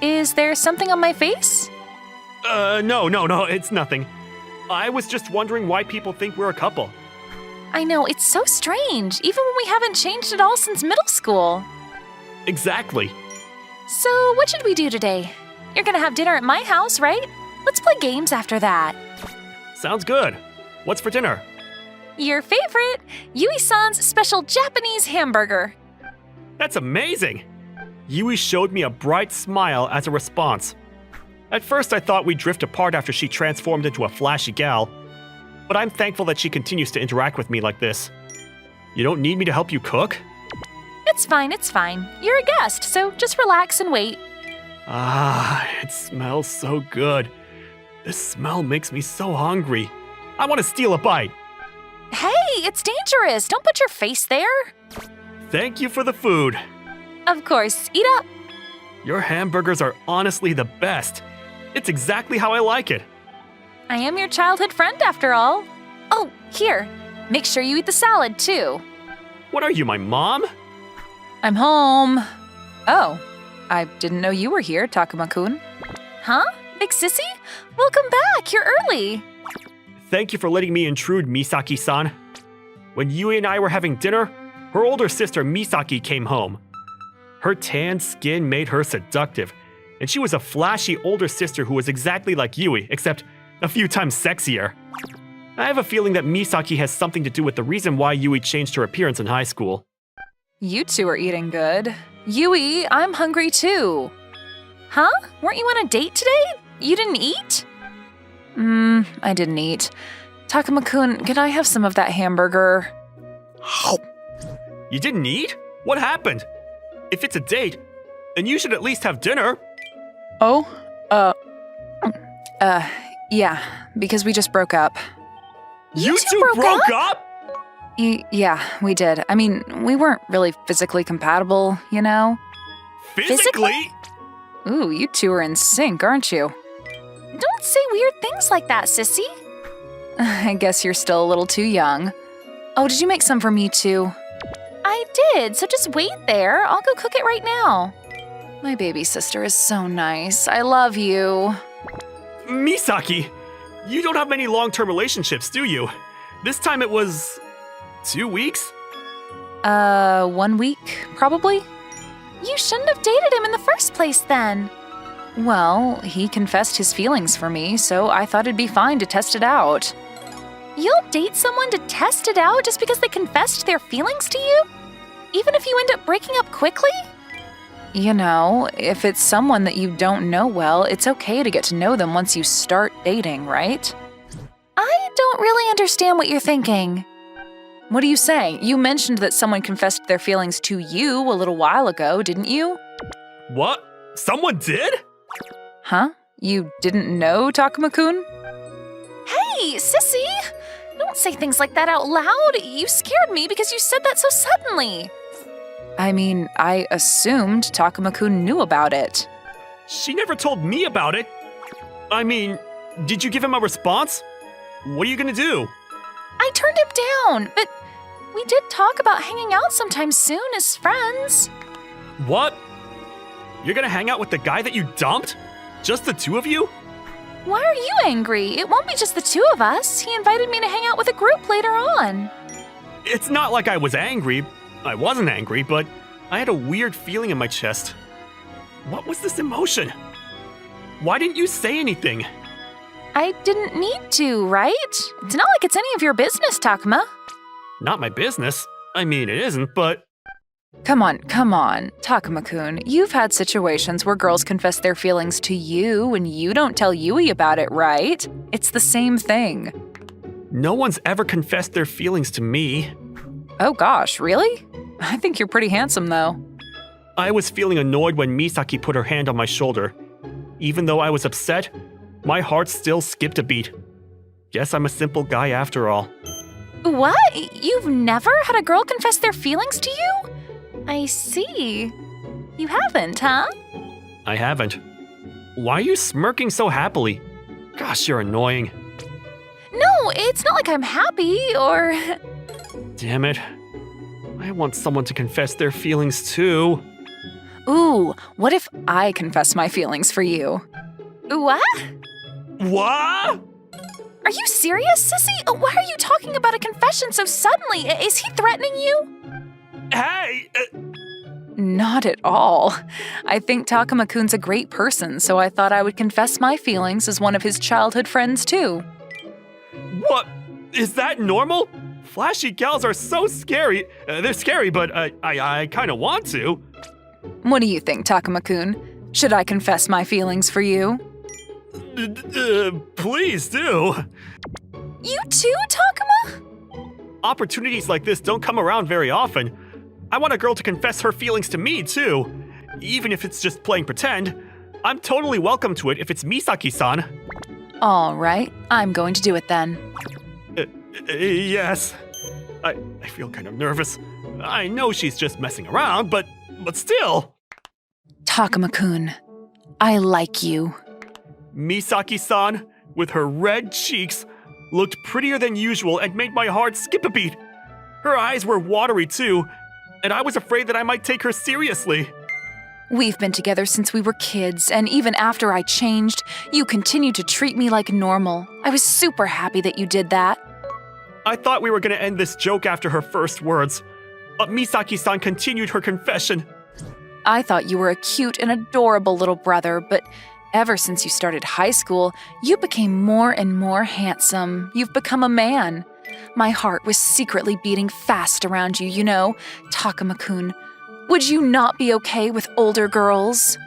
Is there something on my face? No, it's nothing. I was just wondering why people think we're a couple. I know, it's so strange, even when we haven't changed at all since middle school. Exactly. So, what should we do today? You're gonna have dinner at my house, right? Let's play games after that. Sounds good. What's for dinner? Your favorite, Yui-san's special Japanese hamburger. That's amazing! Yui showed me a bright smile as a response. At first, I thought we'd drift apart after she transformed into a flashy gal, but I'm thankful that she continues to interact with me like this. You don't need me to help you cook? It's fine. You're a guest, so just relax and wait. Ah, it smells so good. This smell makes me so hungry. I want to steal a bite. Hey, it's dangerous. Don't put your face there. Thank you for the food. Of course, eat up. Your hamburgers are honestly the best. It's exactly how I like it. I am your childhood friend after all. Oh, here. Make sure you eat the salad too. What are you, my mom? I'm home. Oh, I didn't know you were here, Takuma-kun. Huh? Big sissy? Welcome back. You're early. Thank you for letting me intrude, Misaki-san. When Yui and I were having dinner, her older sister Misaki came home. Her tan skin made her seductive, and she was a flashy older sister who was exactly like Yui, except a few times sexier. I have a feeling that Misaki has something to do with the reason why Yui changed her appearance in high school. You two are eating good. Yui, I'm hungry too. Huh? Weren't you on a date today? You didn't eat? I didn't eat. Takuma-kun, can I have some of that hamburger? You didn't eat? What happened? If it's a date, then you should at least have dinner. Oh, yeah, because we just broke up. You two broke up? Yeah, we did. I mean, we weren't really physically compatible, you know? Physically? Ooh, you two are in sync, aren't you? Don't say weird things like that, sissy. I guess you're still a little too young. Oh, did you make some for me too? I did, so just wait there. I'll go cook it right now. My baby sister is so nice. I love you. Misaki, You don't have many long-term relationships, do you? This time it was 2 weeks? 1 week, probably? You shouldn't have dated him in the first place then. Well, he confessed his feelings for me, so I thought it'd be fine to test it out. You'll date someone to test it out just because they confessed their feelings to you? Even if you end up breaking up quickly? You know, if it's someone that you don't know well, it's okay to get to know them once you start dating, right? I don't really understand what you're thinking. What are you saying? You mentioned that someone confessed their feelings to you a little while ago, didn't you? What? Someone did? Huh? You didn't know, Takuma-kun? Hey, sissy! Don't say things like that out loud. You scared me because you said that so suddenly. I mean, I assumed Takuma-kun knew about it. She never told me about it. I mean, did you give him a response? What are you gonna do? I turned him down, but we did talk about hanging out sometime soon as friends. What? You're gonna hang out with the guy that you dumped? Just the two of you? Why are you angry? It won't be just the two of us. He invited me to hang out with a group later on. It's not like I was angry. I wasn't angry, but I had a weird feeling in my chest. What was this emotion? Why didn't you say anything? I didn't need to, right? It's not like it's any of your business, Takuma. Not my business. I mean, it isn't, but... Come on, Takuma-kun. You've had situations where girls confess their feelings to you and you don't tell Yui about it, right? It's the same thing. No one's ever confessed their feelings to me. Oh gosh, really? I think you're pretty handsome, though. I was feeling annoyed when Misaki put her hand on my shoulder. Even though I was upset, my heart still skipped a beat. Guess I'm a simple guy after all. What? You've never had a girl confess their feelings to you? I see. You haven't, huh? I haven't. Why are you smirking so happily? Gosh, you're annoying. No, it's not like I'm happy or... Damn it. I want someone to confess their feelings too. Ooh, what if I confess my feelings for you? What? What? Are you serious, sissy? Why are you talking about a confession so suddenly? Is he threatening you? Hey! Not at all. I think Takuma-kun's a great person, so I thought I would confess my feelings as one of his childhood friends too. What? Is that normal? Flashy gals are so scary. They're scary, but I kind of want to. What do you think, Takuma-kun? Should I confess my feelings for you? Please do. You too, Takuma? Opportunities like this don't come around very often. I want a girl to confess her feelings to me, too. Even if it's just playing pretend. I'm totally welcome to it if it's Misaki-san. All right, I'm going to do it then. Yes. I feel kind of nervous. I know she's just messing around, but still. Takuma-kun, I like you. Misaki-san, with her red cheeks, looked prettier than usual and made my heart skip a beat. Her eyes were watery too, and I was afraid that I might take her seriously. We've been together since we were kids, and even after I changed, you continued to treat me like normal. I was super happy that you did that. I thought we were going to end this joke after her first words, but Misaki-san continued her confession. I thought you were a cute and adorable little brother, but ever since you started high school, you became more and more handsome. You've become a man. My heart was secretly beating fast around you, you know, Takuma-kun. Would you not be okay with older girls?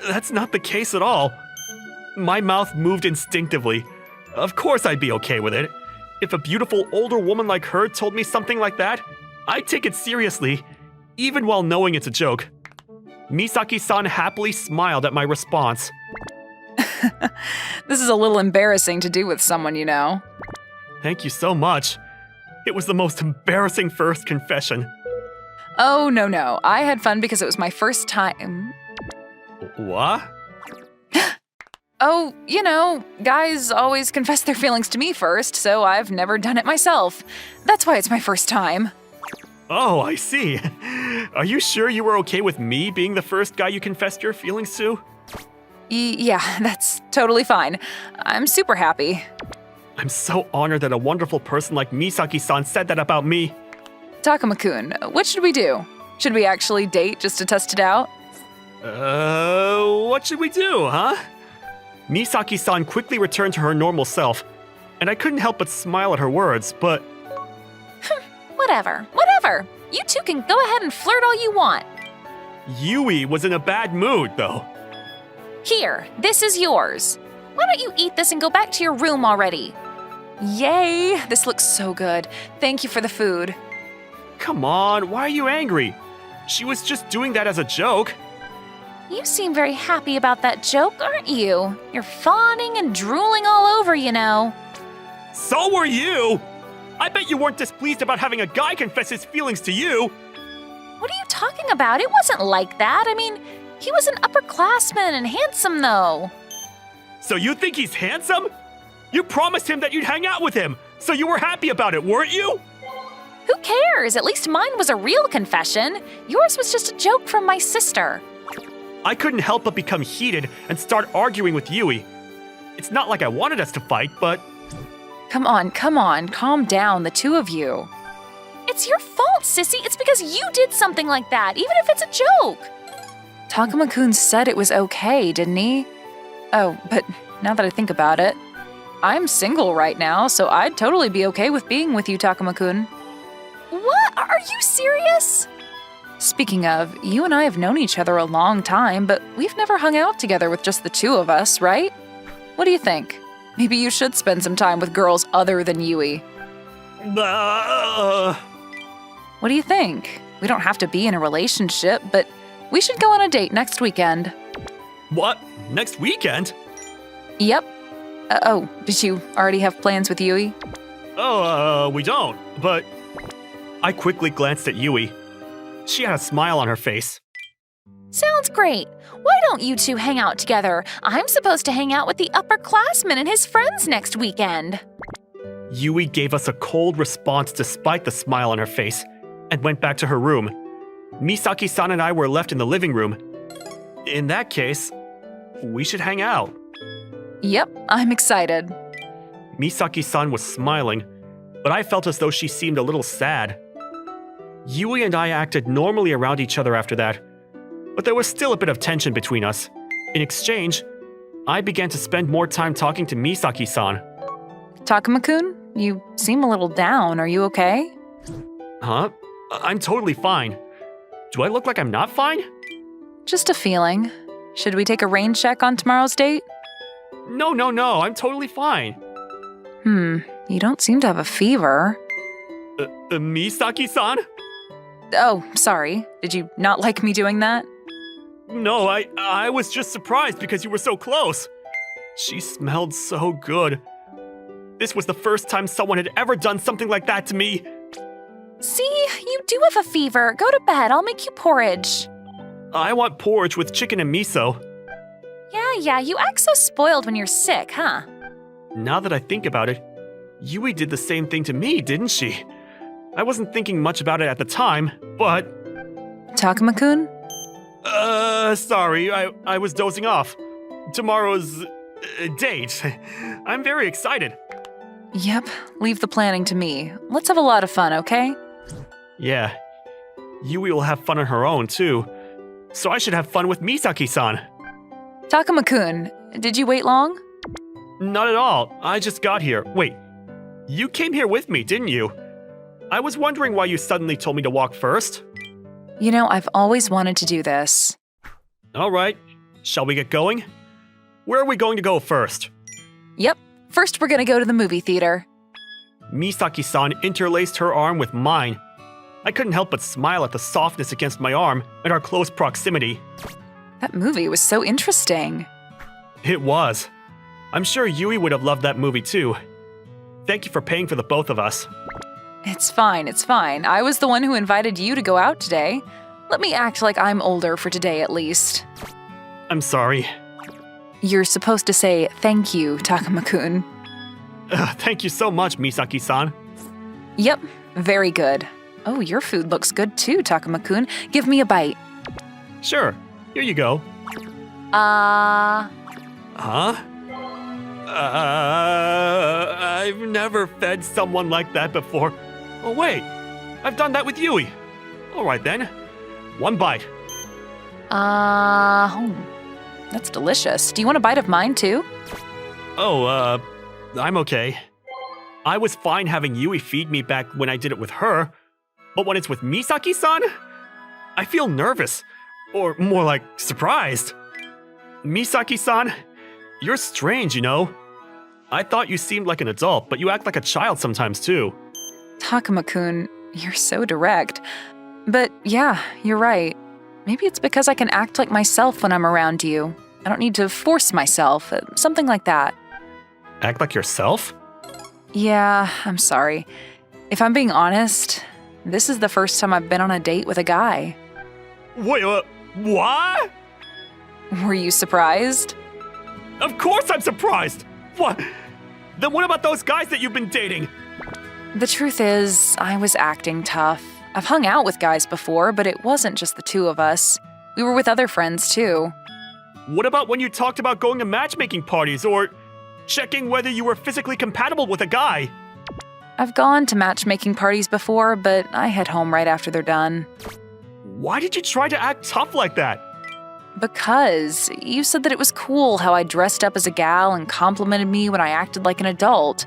That's not the case at all. My mouth moved instinctively. Of course I'd be okay with it. If a beautiful older woman like her told me something like that, I'd take it seriously, even while knowing it's a joke. Misaki-san happily smiled at my response. This is a little embarrassing to do with someone you know. Thank you so much. It was the most embarrassing first confession. Oh, no. I had fun because it was my first time. What? Oh, you know, guys always confess their feelings to me first, so I've never done it myself. That's why it's my first time. Oh, I see. Are you sure you were okay with me being the first guy you confessed your feelings to? Yeah, that's totally fine. I'm super happy. I'm so honored that a wonderful person like Misaki-san said that about me. Takuma-kun, what should we do? Should we actually date just to test it out? What should we do, huh? Misaki-san quickly returned to her normal self, and I couldn't help but smile at her words, but Whatever, whatever. You two can go ahead and flirt all you want. Yui was in a bad mood, though. Here, this is yours. Why don't you eat this and go back to your room already? Yay! This looks so good. Thank you for the food. Come on, why are you angry? She was just doing that as a joke. You seem very happy about that joke, aren't you? You're fawning and drooling all over, you know. So were you! I bet you weren't displeased about having a guy confess his feelings to you! What are you talking about? It wasn't like that. I mean, he was an upperclassman and handsome, though. So you think he's handsome? You promised him that you'd hang out with him, so you were happy about it, weren't you? Who cares? At least mine was a real confession. Yours was just a joke from my sister. I couldn't help but become heated and start arguing with Yui. It's not like I wanted us to fight, but Come on, calm down, the two of you. It's your fault, sissy. It's because you did something like that, even if it's a joke. Takuma-kun said it was okay, didn't he? Oh, but now that I think about it, I'm single right now, so I'd totally be okay with being with you, Takuma-kun. What? Are you serious? Speaking of, you and I have known each other a long time, but we've never hung out together with just the two of us, right? What do you think? Maybe you should spend some time with girls other than Yui. What do you think? We don't have to be in a relationship, but we should go on a date next weekend. What? Next weekend? Yep. Oh, did you already have plans with Yui? We don't, but I quickly glanced at Yui. She had a smile on her face. Sounds great. Why don't you two hang out together? I'm supposed to hang out with the upperclassman and his friends next weekend. Yui gave us a cold response despite the smile on her face and went back to her room. Misaki-san and I were left in the living room. In that case, we should hang out. Yep, I'm excited. Misaki-san was smiling, but I felt as though she seemed a little sad. Yui and I acted normally around each other after that, but there was still a bit of tension between us. In exchange, I began to spend more time talking to Misaki-san. Takuma-kun, you seem a little down. Are you okay? Huh? I'm totally fine. Do I look like I'm not fine? Just a feeling. Should we take a rain check on tomorrow's date? No, I'm totally fine. You don't seem to have a fever. Misaki-san? Oh, sorry. Did you not like me doing that? No, I was just surprised because you were so close. She smelled so good. This was the first time someone had ever done something like that to me. See, you do have a fever. Go to bed. I'll make you porridge. I want porridge with chicken and miso. Yeah, you act so spoiled when you're sick, huh? Now that I think about it, Yui did the same thing to me, didn't she? I wasn't thinking much about it at the time, but Takuma-kun? Sorry, I was dozing off. Tomorrow's date. I'm very excited. Yep, leave the planning to me. Let's have a lot of fun, okay? Yeah. Yui will have fun on her own, too. So I should have fun with Misaki-san. Takuma-kun, did you wait long? Not at all. I just got here. Wait, you came here with me, didn't you? I was wondering why you suddenly told me to walk first. You know, I've always wanted to do this. All right. Shall we get going? Where are we going to go first? Yep, first we're gonna go to the movie theater. Misaki-san interlaced her arm with mine. I couldn't help but smile at the softness against my arm and our close proximity. That movie was so interesting. It was. I'm sure Yui would have loved that movie too. Thank you for paying for the both of us. It's fine. I was the one who invited you to go out today. Let me act like I'm older for today at least. I'm sorry. You're supposed to say thank you, Takuma-kun. Thank you so much, Misaki-san. Yep, very good. Oh, your food looks good too, Takuma-kun. Give me a bite. Sure, here you go. Huh? I've never fed someone like that before. Oh, wait. I've done that with Yui. All right, then. One bite. That's delicious. Do you want a bite of mine, too? Oh, I'm okay. I was fine having Yui feed me back when I did it with her, but when it's with Misaki-san, I feel nervous, or more like surprised. Misaki-san, you're strange, you know? I thought you seemed like an adult, but you act like a child sometimes, too. Takuma-kun, you're so direct. But yeah, you're right. Maybe it's because I can act like myself when I'm around you. I don't need to force myself, something like that. Act like yourself? Yeah, I'm sorry. If I'm being honest, this is the first time I've been on a date with a guy. Wait, what? Were you surprised? Of course I'm surprised! What? Then what about those guys that you've been dating? The truth is, I was acting tough. I've hung out with guys before, but it wasn't just the two of us. We were with other friends, too. What about when you talked about going to matchmaking parties or checking whether you were physically compatible with a guy? I've gone to matchmaking parties before, but I head home right after they're done. Why did you try to act tough like that? Because you said that it was cool how I dressed up as a gal and complimented me when I acted like an adult.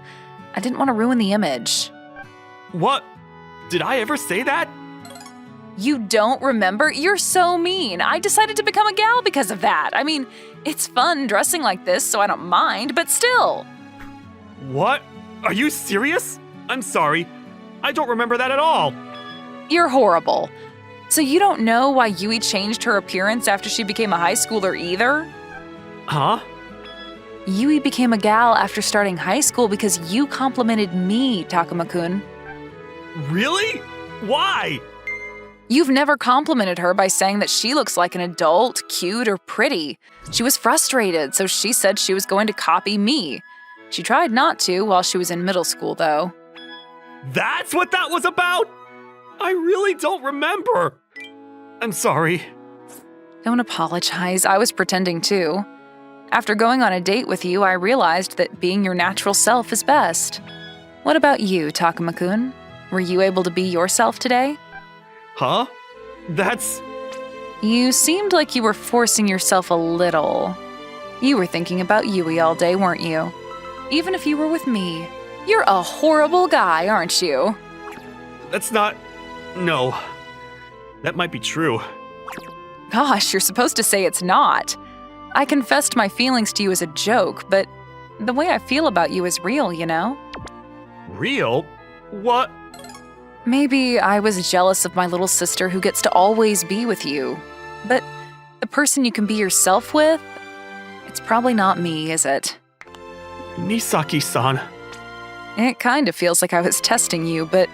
I didn't want to ruin the image. What? Did I ever say that? You don't remember? You're so mean. I decided to become a gal because of that. I mean, it's fun dressing like this, so I don't mind, but still. What? Are you serious? I'm sorry. I don't remember that at all. You're horrible. So you don't know why Yui changed her appearance after she became a high schooler either? Huh? Yui became a gal after starting high school because you complimented me, Takuma-kun. Really? Why? You've never complimented her by saying that she looks like an adult, cute, or pretty. She was frustrated, so she said she was going to copy me. She tried not to while she was in middle school, though. That's what that was about? I really don't remember. I'm sorry. Don't apologize. I was pretending too. After going on a date with you, I realized that being your natural self is best. What about you, Takuma-kun? Were you able to be yourself today? Huh? That's... You seemed like you were forcing yourself a little. You were thinking about Yui all day, weren't you? Even if you were with me. You're a horrible guy, aren't you? That's not... No. That might be true. Gosh, you're supposed to say it's not. I confessed my feelings to you as a joke, but the way I feel about you is real, you know? Real? What? Maybe I was jealous of my little sister who gets to always be with you. But the person you can be yourself with, it's probably not me, is it? Misaki-san. It kind of feels like I was testing you, but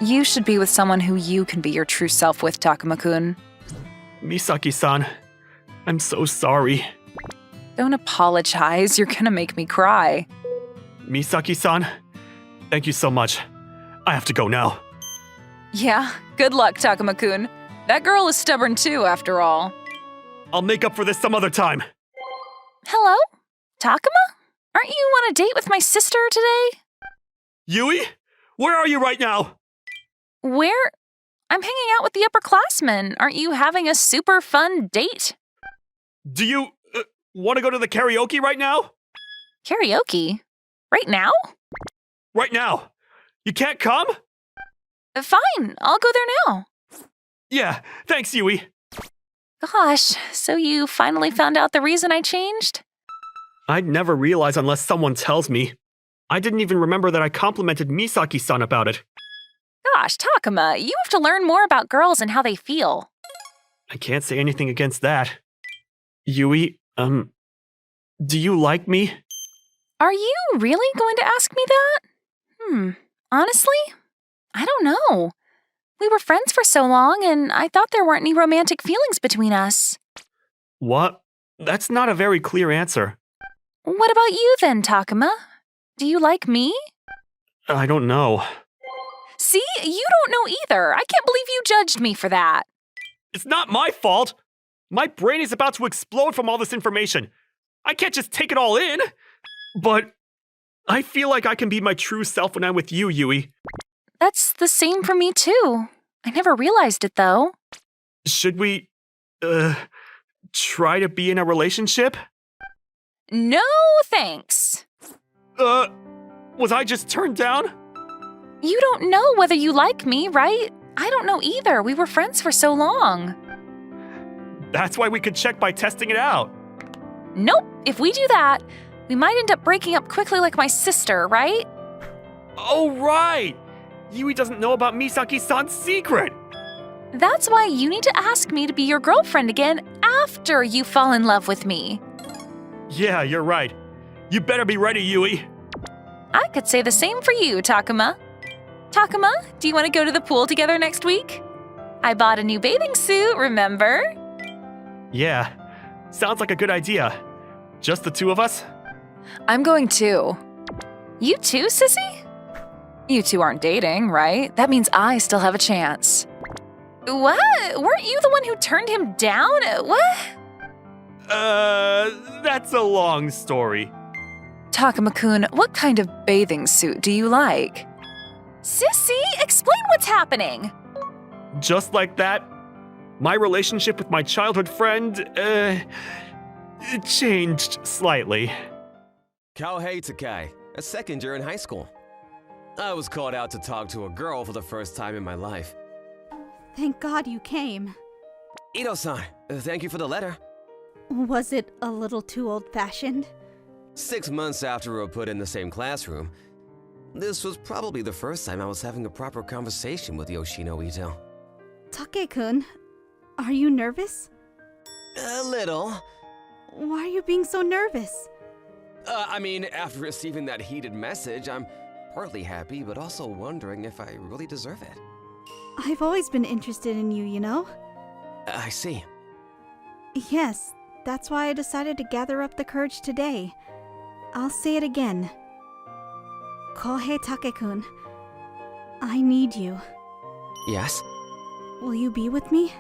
you should be with someone who you can be your true self with, Takuma-kun. Misaki-san, I'm so sorry. Don't apologize, you're gonna make me cry. Misaki-san, thank you so much. I have to go now. Yeah, good luck, Takuma-kun. That girl is stubborn too, after all. I'll make up for this some other time. Hello? Takuma? Aren't you on a date with my sister today? Yui? Where are you right now? Where? I'm hanging out with the upperclassmen. Aren't you having a super fun date? Do you want to go to the karaoke right now? Karaoke? Right now? Right now. You can't come? Fine, I'll go there now. Yeah, thanks, Yui. Gosh, so you finally found out the reason I changed? I'd never realize unless someone tells me. I didn't even remember that I complimented Misaki-san about it. Gosh, Takuma, you have to learn more about girls and how they feel. I can't say anything against that. Yui, do you like me? Are you really going to ask me that? Honestly, I don't know. We were friends for so long, and I thought there weren't any romantic feelings between us. What? That's not a very clear answer. What about you then, Takuma? Do you like me? I don't know. See, you don't know either. I can't believe you judged me for that. It's not my fault. My brain is about to explode from all this information. I can't just take it all in. But I feel like I can be my true self when I'm with you, Yui. That's the same for me too. I never realized it though. Should we, try to be in a relationship? No thanks. Was I just turned down? You don't know whether you like me, right? I don't know either. We were friends for so long. That's why we could check by testing it out. Nope. If we do that, we might end up breaking up quickly like my sister, right? Oh, right! Yui doesn't know about Misaki-san's secret! That's why you need to ask me to be your girlfriend again after you fall in love with me. Yeah, you're right. You better be ready, Yui. I could say the same for you, Takuma. Takuma, do you want to go to the pool together next week? I bought a new bathing suit, remember? Yeah, sounds like a good idea. Just the two of us? I'm going too. You too, sissy? You two aren't dating, right? That means I still have a chance. What? Weren't you the one who turned him down? What? That's a long story. Takuma-kun, what kind of bathing suit do you like? Sissy, explain what's happening. Just like that, my relationship with my childhood friend, it changed slightly. Kohei Takai, a second year in high school. I was called out to talk to a girl for the first time in my life. Thank God you came. Ito-san, thank you for the letter. Was it a little too old-fashioned? 6 months after we were put in the same classroom, this was probably the first time I was having a proper conversation with Yoshino Ito. Take-kun, are you nervous? A little. Why are you being so nervous? After receiving that heated message, I'm partly happy, but also wondering if I really deserve it. I've always been interested in you, you know? I see. Yes, that's why I decided to gather up the courage today. I'll say it again. Kohei Take-kun, I need you. Yes? Will you be with me?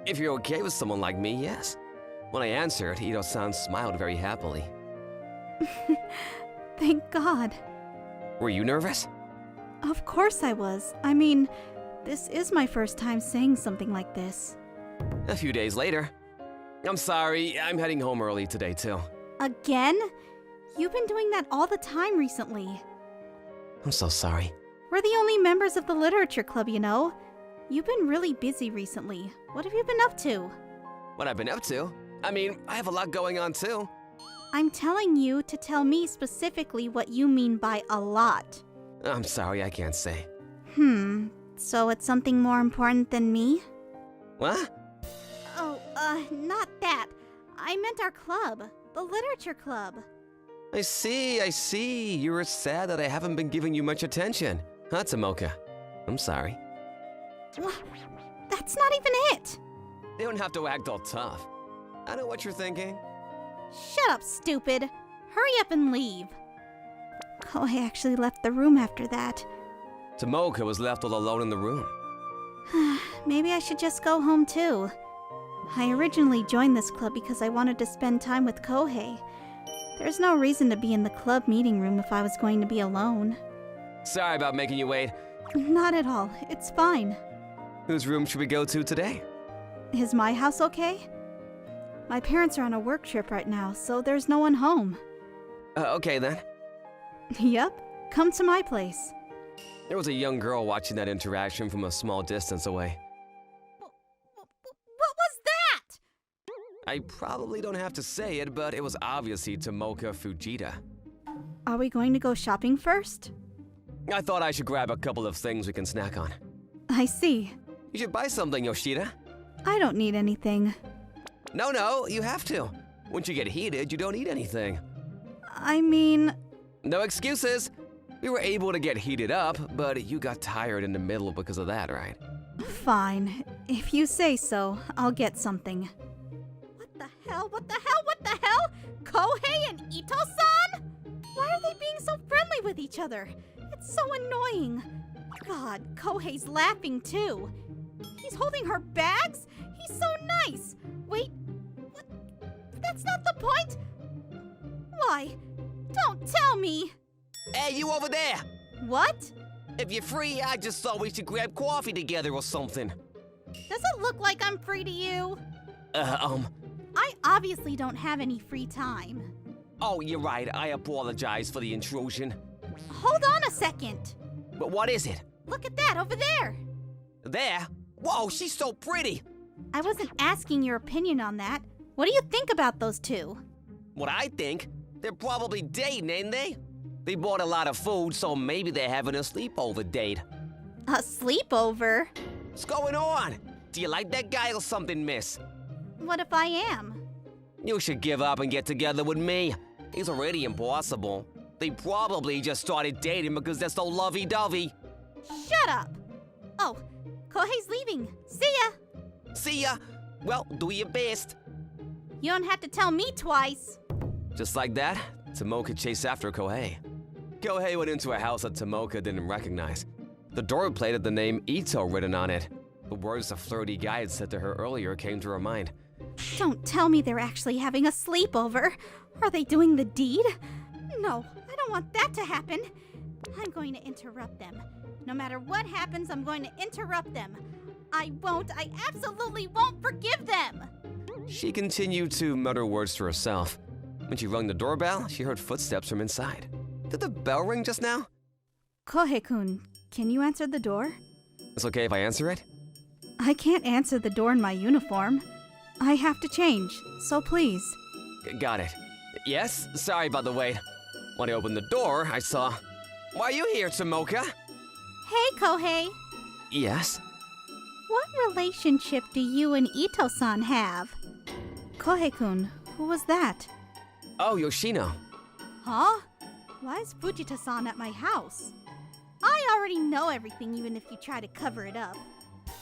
If you're okay with someone like me, yes. When I answered, Ito-san smiled very happily. Thank God. Were you nervous? Of course I was. This is my first time saying something like this. A few days later. I'm sorry, I'm heading home early today too. Again? You've been doing that all the time recently. I'm so sorry. We're the only members of the literature club, you know. You've been really busy recently. What have you been up to? What I've been up to? I have a lot going on too. I'm telling you to tell me specifically what you mean by a lot. I'm sorry, I can't say. So it's something more important than me? What? Oh, not that. I meant our club. The literature club. I see. You were sad that I haven't been giving you much attention. Huh, Tomoka? I'm sorry. That's not even it. You don't have to act all tough. I know what you're thinking. Shut up, stupid. Hurry up and leave. Kohei actually left the room after that. Tomoka was left all alone in the room. Maybe I should just go home too. I originally joined this club because I wanted to spend time with Kohei. There's no reason to be in the club meeting room if I was going to be alone. Sorry about making you wait. Not at all. It's fine. Whose room should we go to today? Is my house okay? My parents are on a work trip right now, so there's no one home. Okay then. Yup. Come to my place. There was a young girl watching that interaction from a small distance away. What was that? I probably don't have to say it, but it was obviously Tomoka Fujita. Are we going to go shopping first? I thought I should grab a couple of things we can snack on. I see. You should buy something, Yoshida. I don't need anything. No, you have to. Once you get heated, you don't eat anything. No excuses. We were able to get heated up, but you got tired in the middle because of that, right? Fine. If you say so, I'll get something. What the hell? Kohei and Ito-san? Why are they being so friendly with each other? It's so annoying. God, Kohei's laughing too. He's holding her bags? He's so nice. Wait, what? That's not the point. Why? Don't tell me! Hey, you over there! What? If you're free, I just thought we should grab coffee together or something. Does it look like I'm free to you? I obviously don't have any free time. Oh, you're right. I apologize for the intrusion. Hold on a second. But what is it? Look at that over there. There? Whoa, she's so pretty! I wasn't asking your opinion on that. What do you think about those two? What I think? They're probably dating, ain't they? They bought a lot of food, so maybe they're having a sleepover date. A sleepover? What's going on? Do you like that guy or something, miss? What if I am? You should give up and get together with me. He's already impossible. They probably just started dating because they're so lovey-dovey. Shut up! Oh, Kohei's leaving. See ya! See ya! Well, do your best. You don't have to tell me twice. Just like that, Tomoka chased after Kohei. Kohei went into a house that Tomoka didn't recognize. The door plate had the name Ito written on it. The words the flirty guy had said to her earlier came to her mind. Don't tell me they're actually having a sleepover. Are they doing the deed? No, I don't want that to happen. I'm going to interrupt them. No matter what happens, I'm going to interrupt them. I absolutely won't forgive them! She continued to mutter words to herself. When she rung the doorbell, she heard footsteps from inside. Did the bell ring just now? Kohei-kun, can you answer the door? It's okay if I answer it? I can't answer the door in my uniform. I have to change, so please. Got it. Yes? Sorry about the wait. When I opened the door, I saw... Why are you here, Tomoka? Hey, Kohei! Yes? What relationship do you and Ito-san have? Kohei-kun, who was that? Oh, Yoshino. Huh? Why is Fujita-san at my house? I already know everything even if you try to cover it up.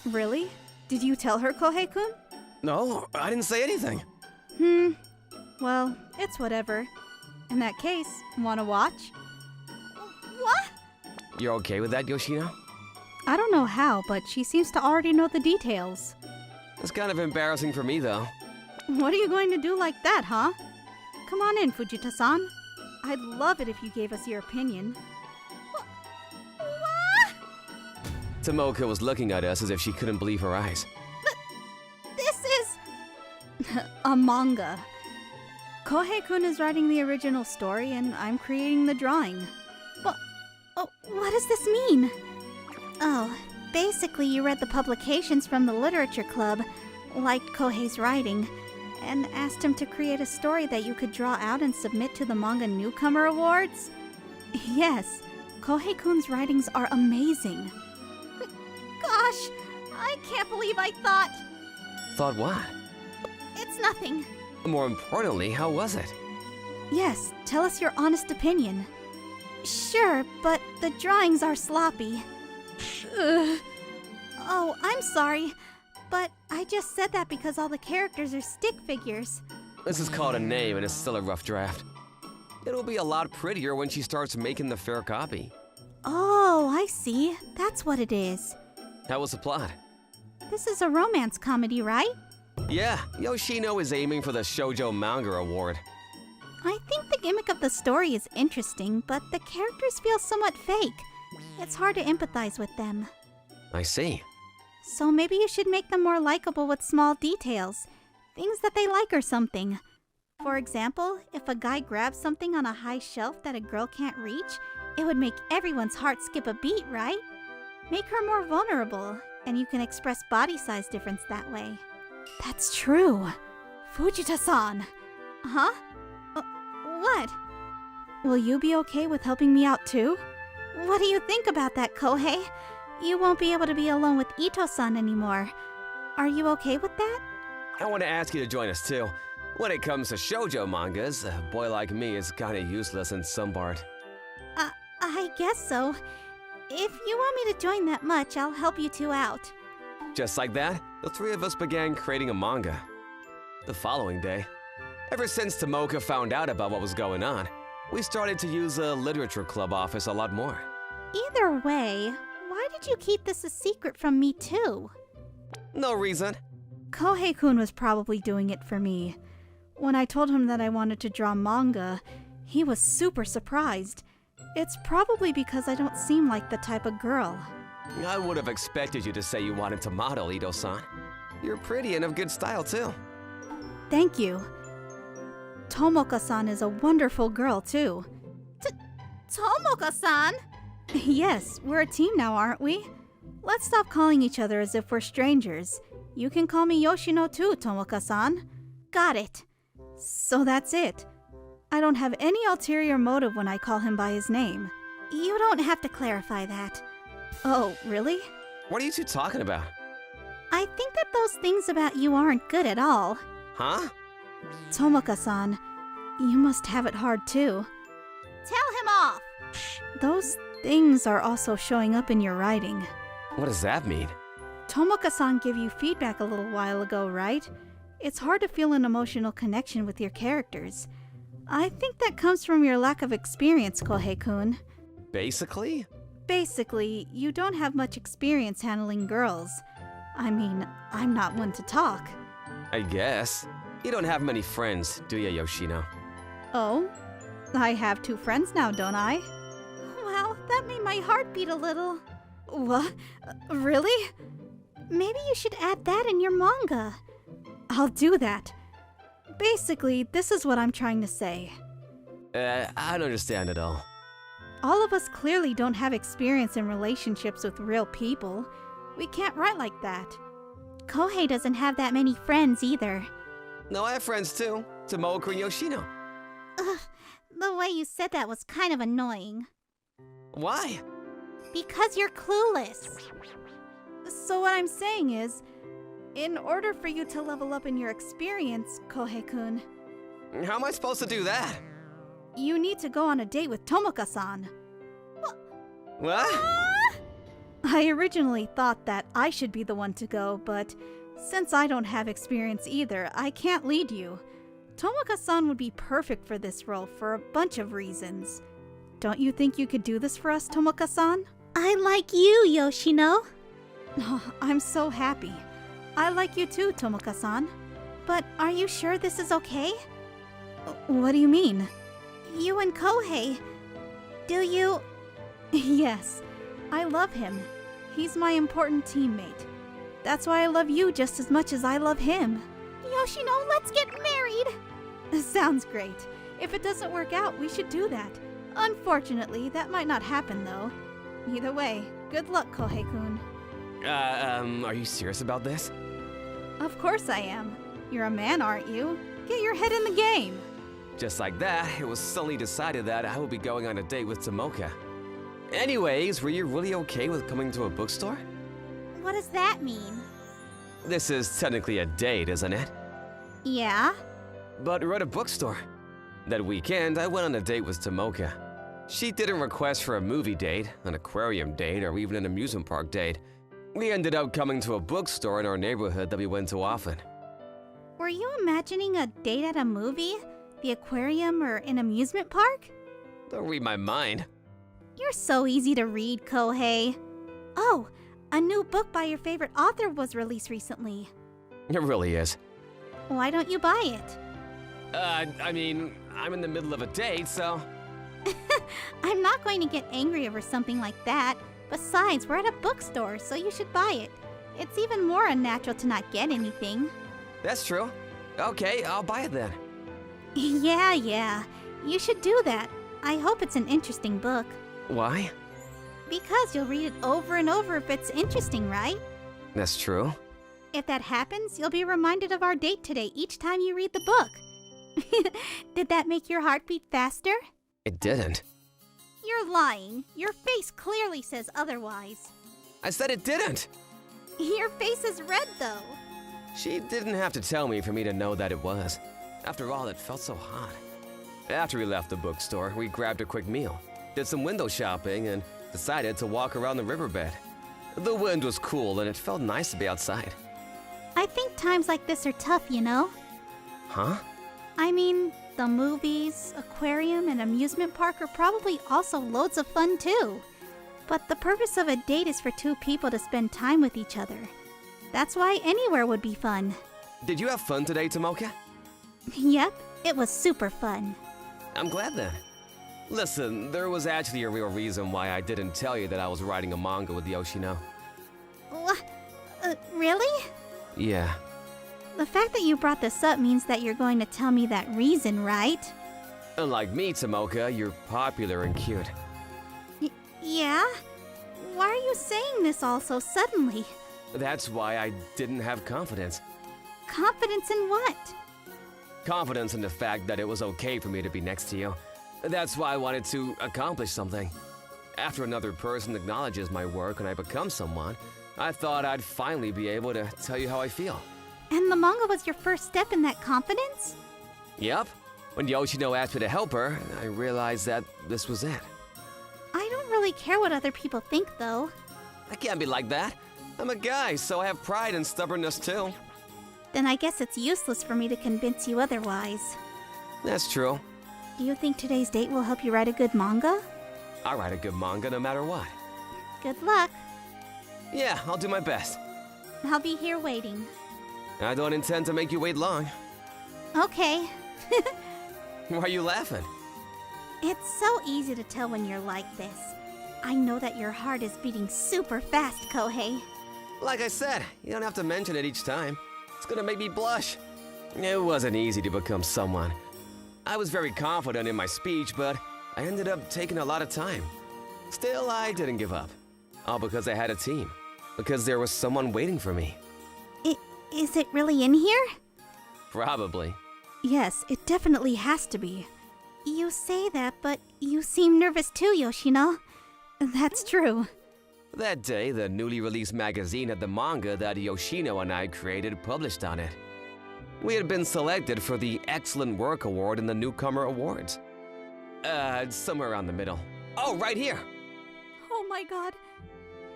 Really? Did you tell her, Kohei-kun? No, I didn't say anything. Well, it's whatever. In that case, wanna watch? What? You're okay with that, Yoshino? I don't know how, but she seems to already know the details. It's kind of embarrassing for me, though. What are you going to do like that, huh? Come on in, Fujita-san. I'd love it if you gave us your opinion. What? Tomoka was looking at us as if she couldn't believe her eyes. This is... a manga. Kohei-kun is writing the original story, and I'm creating the drawing. What does this mean? Oh, basically you read the publications from the literature club, liked Kohei's writing, and asked him to create a story that you could draw out and submit to the Manga Newcomer Awards? Yes, Kohei-kun's writings are amazing. Gosh, I can't believe I thought... Thought what? It's nothing. More importantly, how was it? Yes, tell us your honest opinion. Sure, but the drawings are sloppy. Ugh. Oh, I'm sorry, but I just said that because all the characters are stick figures. This is called a name and it's still a rough draft. It'll be a lot prettier when she starts making the fair copy. Oh, I see. That's what it is. How was the plot? This is a romance comedy, right? Yeah, Yoshino is aiming for the Shoujo Manga Award. I think the gimmick of the story is interesting, but the characters feel somewhat fake. It's hard to empathize with them. I see. So maybe you should make them more likable with small details. Things that they like or something. For example, if a guy grabs something on a high shelf that a girl can't reach, it would make everyone's heart skip a beat, right? Make her more vulnerable, and you can express body size difference that way. That's true. Fujita-san. Huh? What? Will you be okay with helping me out too? What do you think about that, Kohei? You won't be able to be alone with Ito-san anymore. Are you okay with that? I want to ask you to join us too. When it comes to shoujo mangas, a boy like me is kinda useless in some part. I guess so. If you want me to join that much, I'll help you two out. Just like that, the three of us began creating a manga. The following day, ever since Tomoka found out about what was going on, we started to use a literature club office a lot more. Either way, why did you keep this a secret from me too? No reason. Kohei-kun was probably doing it for me. When I told him that I wanted to draw manga, He was super surprised. It's probably because I don't seem like the type of girl. I would have expected you to say you wanted to model, Ito-san. You're pretty and of good style, too. Thank you. Tomoka-san is a wonderful girl, too. Tomoka-san? Yes, we're a team now, aren't we? Let's stop calling each other as if we're strangers. You can call me Yoshino too, Tomoka-san. Got it. So that's it. I don't have any ulterior motive when I call him by his name. You don't have to clarify that. Oh, really? What are you two talking about? I think that those things about you aren't good at all. Huh? Tomoka-san, you must have it hard too. Tell him off! Those things are also showing up in your writing. What does that mean? Tomoka-san gave you feedback a little while ago, right? It's hard to feel an emotional connection with your characters. I think that comes from your lack of experience, Kohei-kun. Basically? Basically, you don't have much experience handling girls. I mean, I'm not one to talk. I guess. You don't have many friends, do you, Yoshino? Oh? I have 2 friends now, don't I? Wow, that made my heart beat a little. What? Really? Maybe you should add that in your manga. I'll do that. Basically, this is what I'm trying to say. I don't understand at all. All of us clearly don't have experience in relationships with real people. We can't write like that. Kohei doesn't have that many friends either. No, I have friends too. Tomoka and Yoshino. Ugh, the way you said that was kind of annoying. Why? Because you're clueless. So what I'm saying is, in order for you to level up in your experience, Kohei-kun, How am I supposed to do that? you need to go on a date with Tomoka-san. What? I originally thought that I should be the one to go, but since I don't have experience either, I can't lead you. Tomoka-san would be perfect for this role for a bunch of reasons. Don't you think you could do this for us, Tomoka-san? I like you, Yoshino. Oh, I'm so happy. I like you too, Tomoka-san. But are you sure this is okay? What do you mean? You and Kohei. Do you? Yes, I love him. He's my important teammate. That's why I love you just as much as I love him. Yoshino, let's get married! Sounds great. If it doesn't work out, we should do that. Unfortunately, that might not happen though. Either way, good luck, Kohei-kun. Are you serious about this? Of course I am. You're a man, aren't you? Get your head in the game. Just like that, it was suddenly decided that I would be going on a date with Tomoka. Anyways, were you really okay with coming to a bookstore? What does that mean? This is technically a date, isn't it? Yeah? But we're at a bookstore. That weekend, I went on a date with Tomoka. She didn't request for a movie date, an aquarium date, or even an amusement park date. We ended up coming to a bookstore in our neighborhood that we went to often. Were you imagining a date at a movie, the aquarium, or an amusement park? Don't read my mind. You're so easy to read, Kohei. Oh, a new book by your favorite author was released recently. It really is. Why don't you buy it? I mean, I'm in the middle of a date, so... I'm not going to get angry over something like that. Besides, we're at a bookstore, so you should buy it. It's even more unnatural to not get anything. That's true. Okay, I'll buy it then. Yeah. You should do that. I hope it's an interesting book. Why? Because you'll read it over and over if it's interesting, right? That's true. If that happens, you'll be reminded of our date today each time you read the book. Did that make your heart beat faster? It didn't. You're lying. Your face clearly says otherwise. I said it didn't! Your face is red, though. She didn't have to tell me for me to know that it was. After all, it felt so hot. After we left the bookstore, we grabbed a quick meal, did some window shopping, and decided to walk around the riverbed. The wind was cool and it felt nice to be outside. I think times like this are tough, you know? Huh? I mean, the movies, aquarium, and amusement park are probably also loads of fun too. But the purpose of a date is for 2 people to spend time with each other. That's why anywhere would be fun. Did you have fun today, Tomoka? Yep, it was super fun. I'm glad then. Listen, there was actually a real reason why I didn't tell you that I was writing a manga with Yoshino. What? Really? Yeah. The fact that you brought this up means that you're going to tell me that reason, right? Unlike me, Tomoka, you're popular and cute. Yeah? Why are you saying this all so suddenly? That's why I didn't have confidence. Confidence in what? Confidence in the fact that it was okay for me to be next to you. That's why I wanted to accomplish something. After another person acknowledges my work and I become someone, I thought I'd finally be able to tell you how I feel. And the manga was your first step in that confidence? Yep. When Yoshino asked me to help her, I realized that this was it. I don't really care what other people think, though. I can't be like that. I'm a guy, so I have pride and stubbornness too. Then I guess it's useless for me to convince you otherwise. That's true. Do you think today's date will help you write a good manga? I'll write a good manga no matter what. Good luck. Yeah, I'll do my best. I'll be here waiting. I don't intend to make you wait long. Okay. Why are you laughing? It's so easy to tell when you're like this. I know that your heart is beating super fast, Kohei. Like I said, you don't have to mention it each time. It's gonna make me blush. It wasn't easy to become someone. I was very confident in my speech, but I ended up taking a lot of time. Still, I didn't give up. All because I had a team. Because there was someone waiting for me. Is it really in here? Probably. Yes, it definitely has to be. You say that, but you seem nervous too, Yoshino. That's true. That day, the newly released magazine had the manga that Yoshino and I created published on it. We had been selected for the Excellent Work Award in the Newcomer Awards. Somewhere around the middle. Oh, right here! Oh my god.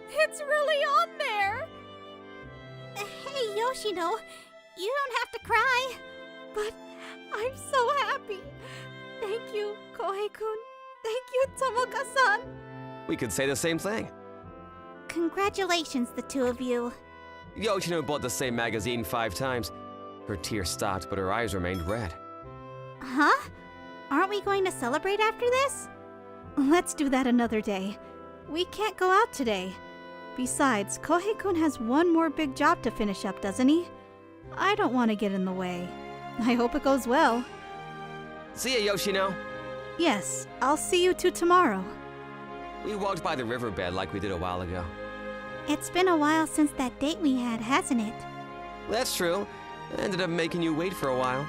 It's really on there! Hey, Yoshino, you don't have to cry. But I'm so happy. Thank you, Kohei-kun. Thank you, Tomoka-san. We could say the same thing. Congratulations, the two of you. Yoshino bought the same magazine 5 times. Her tears stopped, but her eyes remained red. Huh? Aren't we going to celebrate after this? Let's do that another day. We can't go out today. Besides, Kohei-kun has one more big job to finish up, doesn't he? I don't want to get in the way. I hope it goes well. See ya, Yoshino. Yes, I'll see you two tomorrow. We walked by the riverbed like we did a while ago. It's been a while since that date we had, hasn't it? That's true. I ended up making you wait for a while.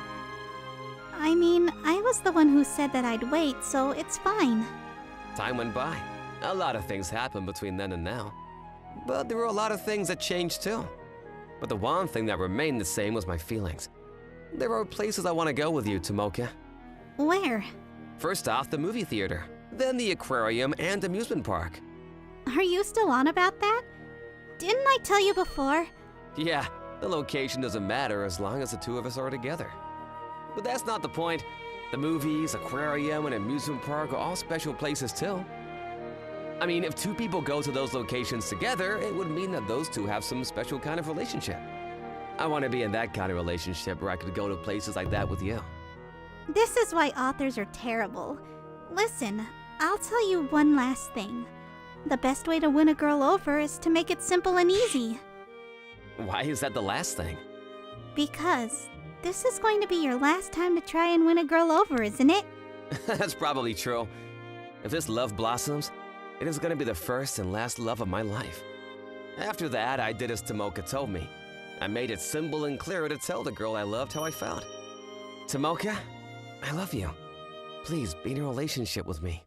I mean, I was the one who said that I'd wait, so it's fine. Time went by. A lot of things happened between then and now. But there were a lot of things that changed too. But the one thing that remained the same was my feelings. There are places I want to go with you, Tomoka. Where? First off, the movie theater, then the aquarium and amusement park. Are you still on about that? Didn't I tell you before? Yeah, the location doesn't matter as long as the two of us are together. But that's not the point. The movies, aquarium, and amusement park are all special places too. I mean, if 2 people go to those locations together, it would mean that those 2 have some special kind of relationship. I want to be in that kind of relationship where I could go to places like that with you. This is why authors are terrible. Listen, I'll tell you one last thing. The best way to win a girl over is to make it simple and easy. Why is that the last thing? Because this is going to be your last time to try and win a girl over, isn't it? That's probably true. If this love blossoms, it is going to be the first and last love of my life. After that, I did as Tomoka told me. I made it simple and clear to tell the girl I loved how I felt. Tomoka, I love you. Please be in a relationship with me.